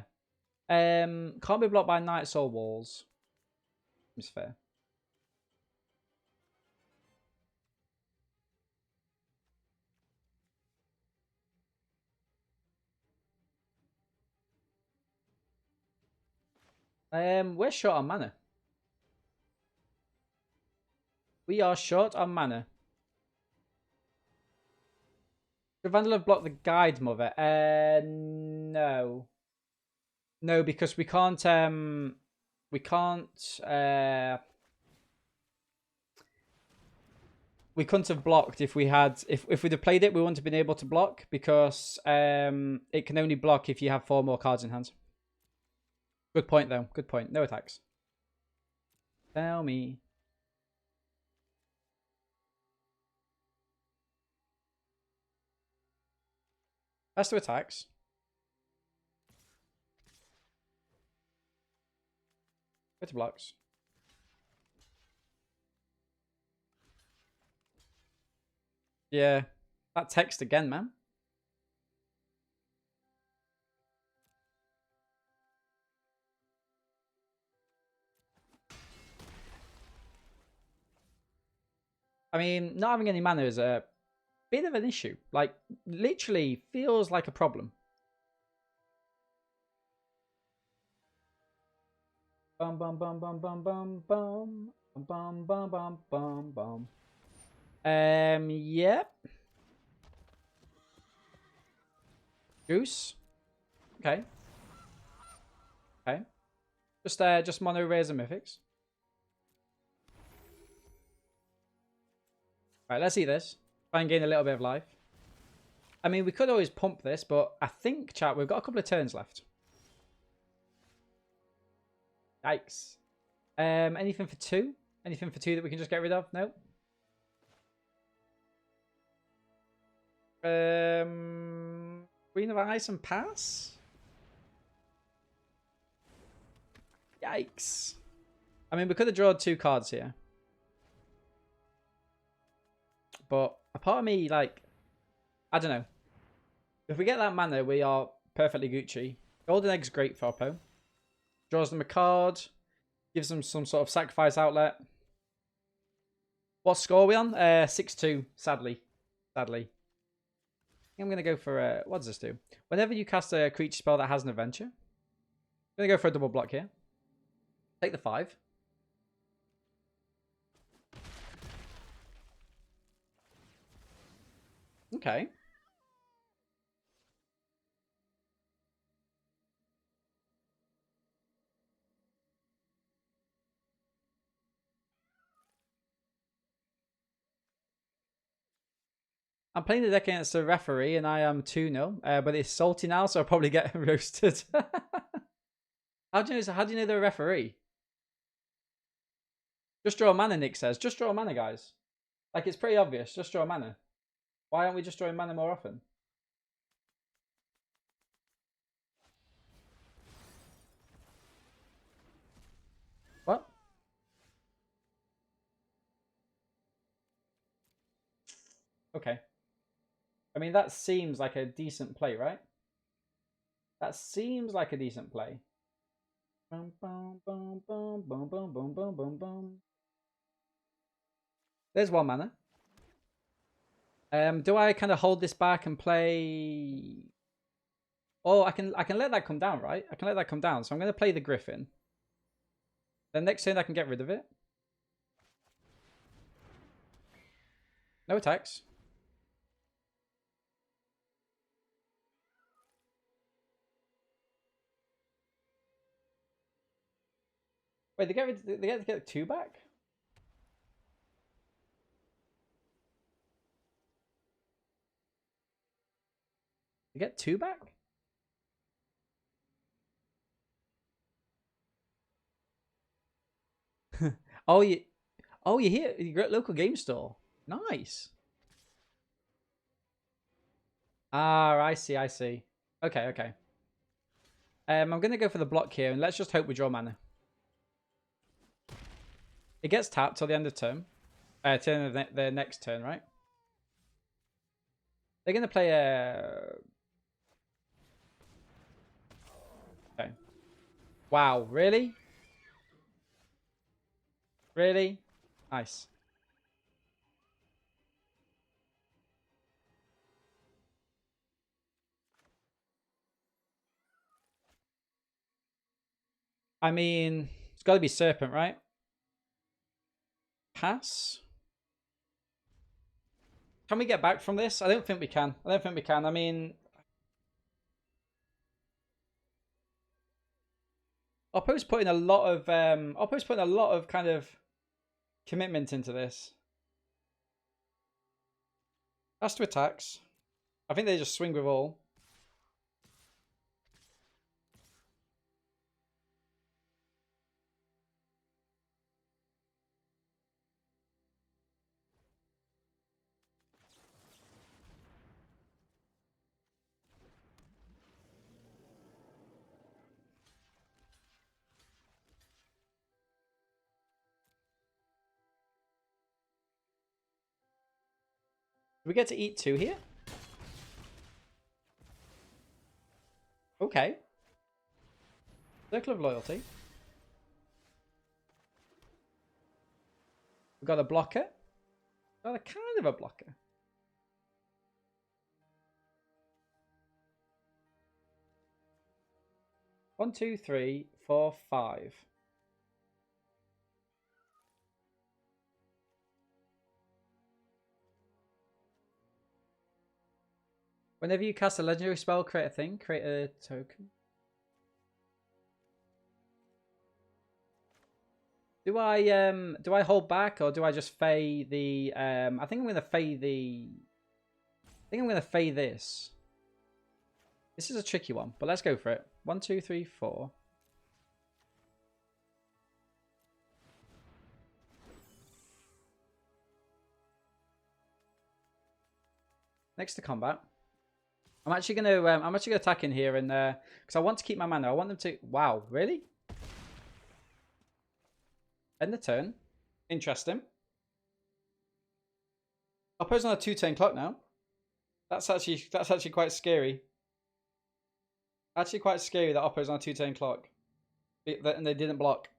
Can't be blocked by Night Soul Walls. Seems fair. We're short on mana. We are short on mana. Should Vandal have blocked the Guide Mother? No. No, because we can't, we couldn't have blocked if we had, if we'd have played it, we wouldn't have been able to block because, it can only block if you have 4 more cards in hand. Good point, though. Good point. No attacks. Tell me. That's 2 attacks. Go to blocks. Yeah. That text again, man. I mean, not having any mana is a bit of an issue. Like, literally feels like a problem. Bum bum bum bum bum bum bum bum bum bum bum bum. Yep. Goose. Okay. Okay. Just mono rares and mythics. Alright, let's see this. Try and gain a little bit of life. I mean, we could always pump this, but I think, chat, we've got a couple of turns left. Yikes. Anything for 2? Anything for 2 that we can just get rid of? No. Queen of Ice and pass? Yikes. I mean, we could have drawn 2 cards here. But a part of me, like, I don't know. If we get that mana, we are perfectly Gucci. Golden Egg's great for Oppo. Draws them a card. Gives them some sort of sacrifice outlet. What score are we on? 6-2, sadly. Sadly. I'm going to go for... what does this do? Whenever you cast a creature spell that has an adventure. I'm going to go for a double block here. Take the 5. Okay. I'm playing the deck against a referee and I am 2-0. But it's salty now, so I'll probably get roasted. How do you know they're a referee? Just draw mana, Nick says. Just draw mana, guys. Like, it's pretty obvious. Just draw mana. Why aren't we just drawing mana more often? What? Okay. I mean, that seems like a decent play, right? That seems like a decent play. Boom, boom, boom, boom, boom, boom, boom, boom, boom, boom. There's 1 mana. Do I kind of hold this back and play? Oh, I can let that come down, right? I can let that come down. So I'm going to play the Griffin. Then next turn I can get rid of it. No attacks. Wait, they get 2 back? They get 2 back? Oh, you hear you got local game store. Nice. Ah, I see. Okay. I'm gonna go for the block here, and let's just hope we draw mana. It gets tapped till the end of turn. Turn of the next turn, right? They're gonna play a. Okay. Wow, really? Really? Nice. I mean, it's got to be Serpent, right? Pass. Can we get back from this? I don't think we can. I mean, Oppo's putting a lot of kind of commitment into this. That's to attacks. I think they just swing with all. Do we get to eat 2 here? Okay. Circle of Loyalty. We've got a blocker. Got a kind of a blocker. One, two, three, four, 5. Whenever you cast a legendary spell, create a thing. Create a token. Do I hold back or do I just fey the I think I'm gonna fey the think I'm going to fade this. This is a tricky one, but let's go for it. 1, 2, 3, 4. Next to combat. I'm actually gonna attack in here and because I want to keep my mana. I want them to. Wow, really? End the turn. Interesting. Oppo's on a 2-turn clock now. That's actually quite scary. Actually quite scary that Oppo's on a 2-turn clock. And they didn't block.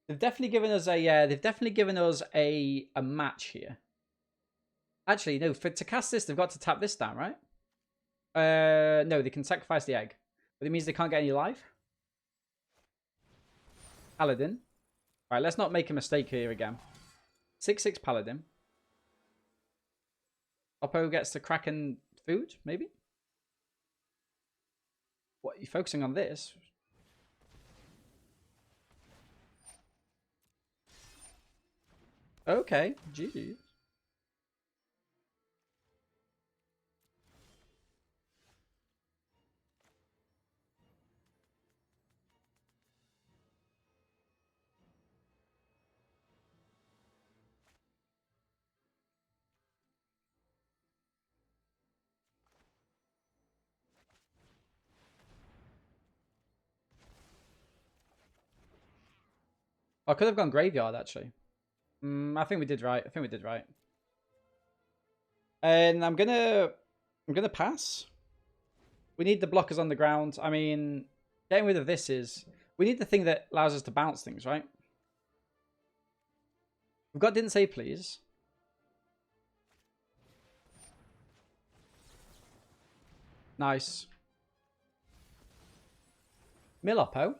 They've definitely given us a match here. Actually, no, to cast this, they've got to tap this down, right? No, they can sacrifice the egg. But it means they can't get any life. Paladin. Alright, let's not make a mistake here again. 6/6 Paladin. Oppo gets the Kraken food, maybe? What, are you focusing on this? Okay, GG. I could have gone graveyard, actually. I think we did right. And I'm gonna pass. We need the blockers on the ground. I mean, getting rid of this is... We need the thing that allows us to bounce things, right? We've got didn't say please. Nice. Mill Oppo.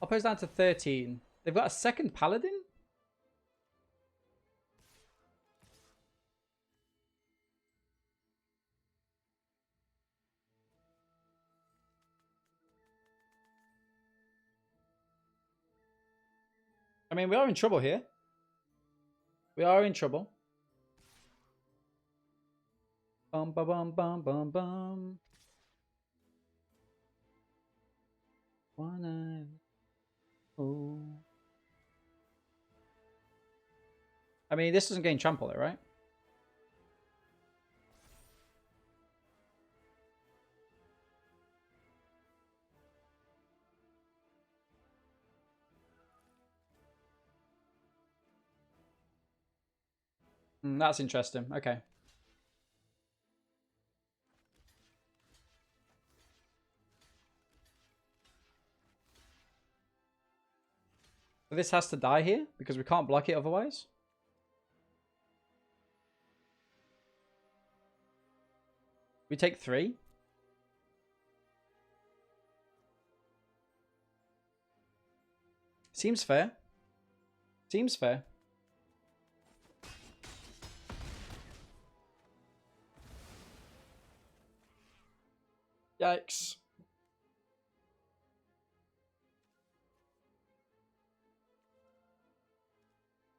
Oppo's down to 13. They've got a second Paladin? I mean, we are in trouble here. We are in trouble. Bum, bum, bum, bum, bum, bum. Wanna... Oh. I mean, this doesn't gain trample though, right? That's interesting. Okay. So this has to die here because we can't block it otherwise. We take 3. Seems fair. Seems fair. Yikes.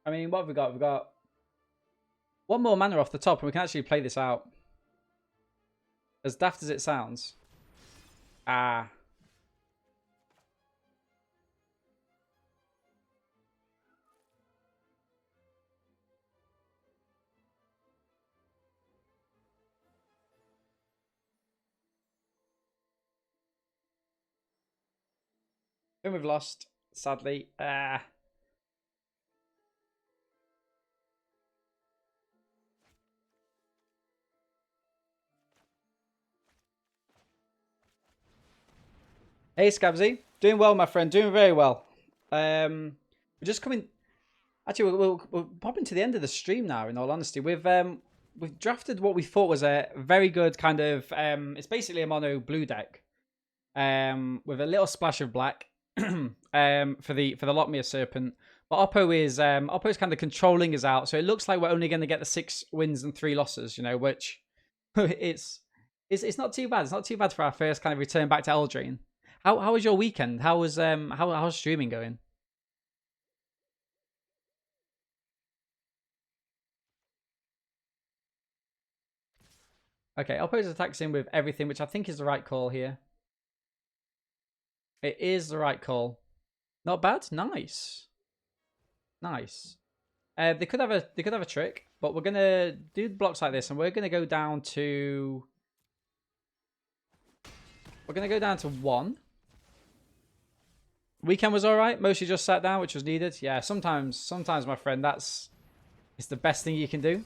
I mean, what have we got? We've got one more mana off the top and we can actually play this out. As daft as it sounds. Ah. And we've lost, sadly. Ah. Hey, Scabsy. Doing well, my friend. Doing very well. We're just coming... Actually, we're popping to the end of the stream now, in all honesty. We've drafted what we thought was a very good kind of... it's basically a mono blue deck. With a little splash of black. For the Lockmere Serpent. But Oppo's kind of controlling us out. So it looks like we're only going to get the 6 wins and 3 losses, you know, which... it's not too bad. It's not too bad for our first kind of return back to Eldraine. How was your weekend? How's streaming going? Okay, I'll pose attacks in with everything, which I think is the right call here. It is the right call. Not bad. Nice. Nice. They could have a trick, but we're gonna do blocks like this, and we're gonna go down to 1. Weekend was all right. Mostly just sat down, which was needed. Yeah, sometimes, my friend, it's the best thing you can do.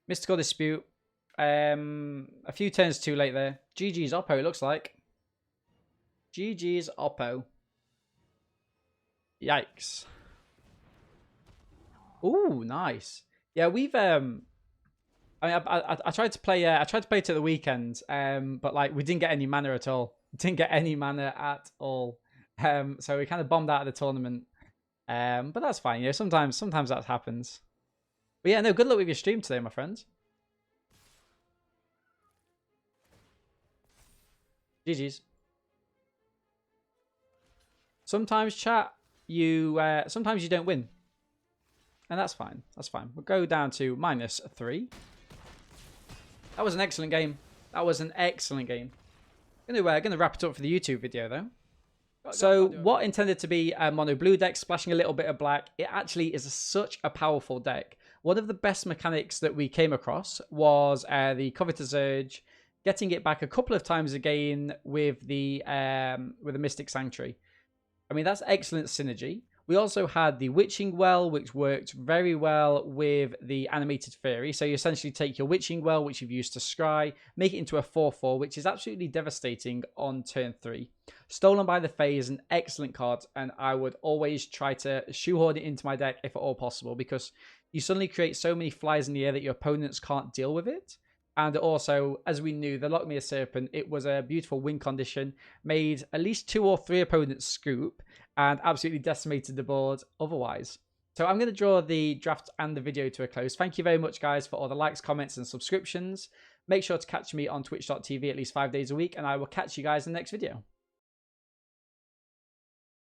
Mystical Dispute. A few turns too late there. GG's Oppo, it looks like. GG's Oppo. Yikes. Ooh, nice. Yeah, we've I mean, I tried to play. I tried to play it at the weekend, but like we didn't get any mana at all. Didn't get any mana at all. So we kind of bombed out of the tournament. But that's fine. You know, sometimes that happens. But yeah, no. Good luck with your stream today, my friends. GG's. Sometimes chat, sometimes you don't win. And that's fine. That's fine. We'll go down to -3. That was an excellent game. That was an excellent game. Gonna wrap it up for the YouTube video though. So what intended to be a mono blue deck splashing a little bit of black, it actually is such a powerful deck. One of the best mechanics that we came across was the Covetous Urge, getting it back a couple of times again with the Mystic Sanctuary. I mean, that's excellent synergy. We also had the Witching Well, which worked very well with the Animated Fury. So you essentially take your Witching Well, which you've used to scry, make it into a 4/4, which is absolutely devastating on turn 3. Stolen by the Fae is an excellent card, and I would always try to shoehorn it into my deck if at all possible, because you suddenly create so many flies in the air that your opponents can't deal with it. And also, as we knew, the Lockmere Serpent, it was a beautiful win condition, made at least 2 or 3 opponents scoop, and absolutely decimated the board otherwise. So I'm going to draw the draft and the video to a close. Thank you very much, guys, for all the likes, comments, and subscriptions. Make sure to catch me on twitch.tv at least 5 days a week, and I will catch you guys in the next video.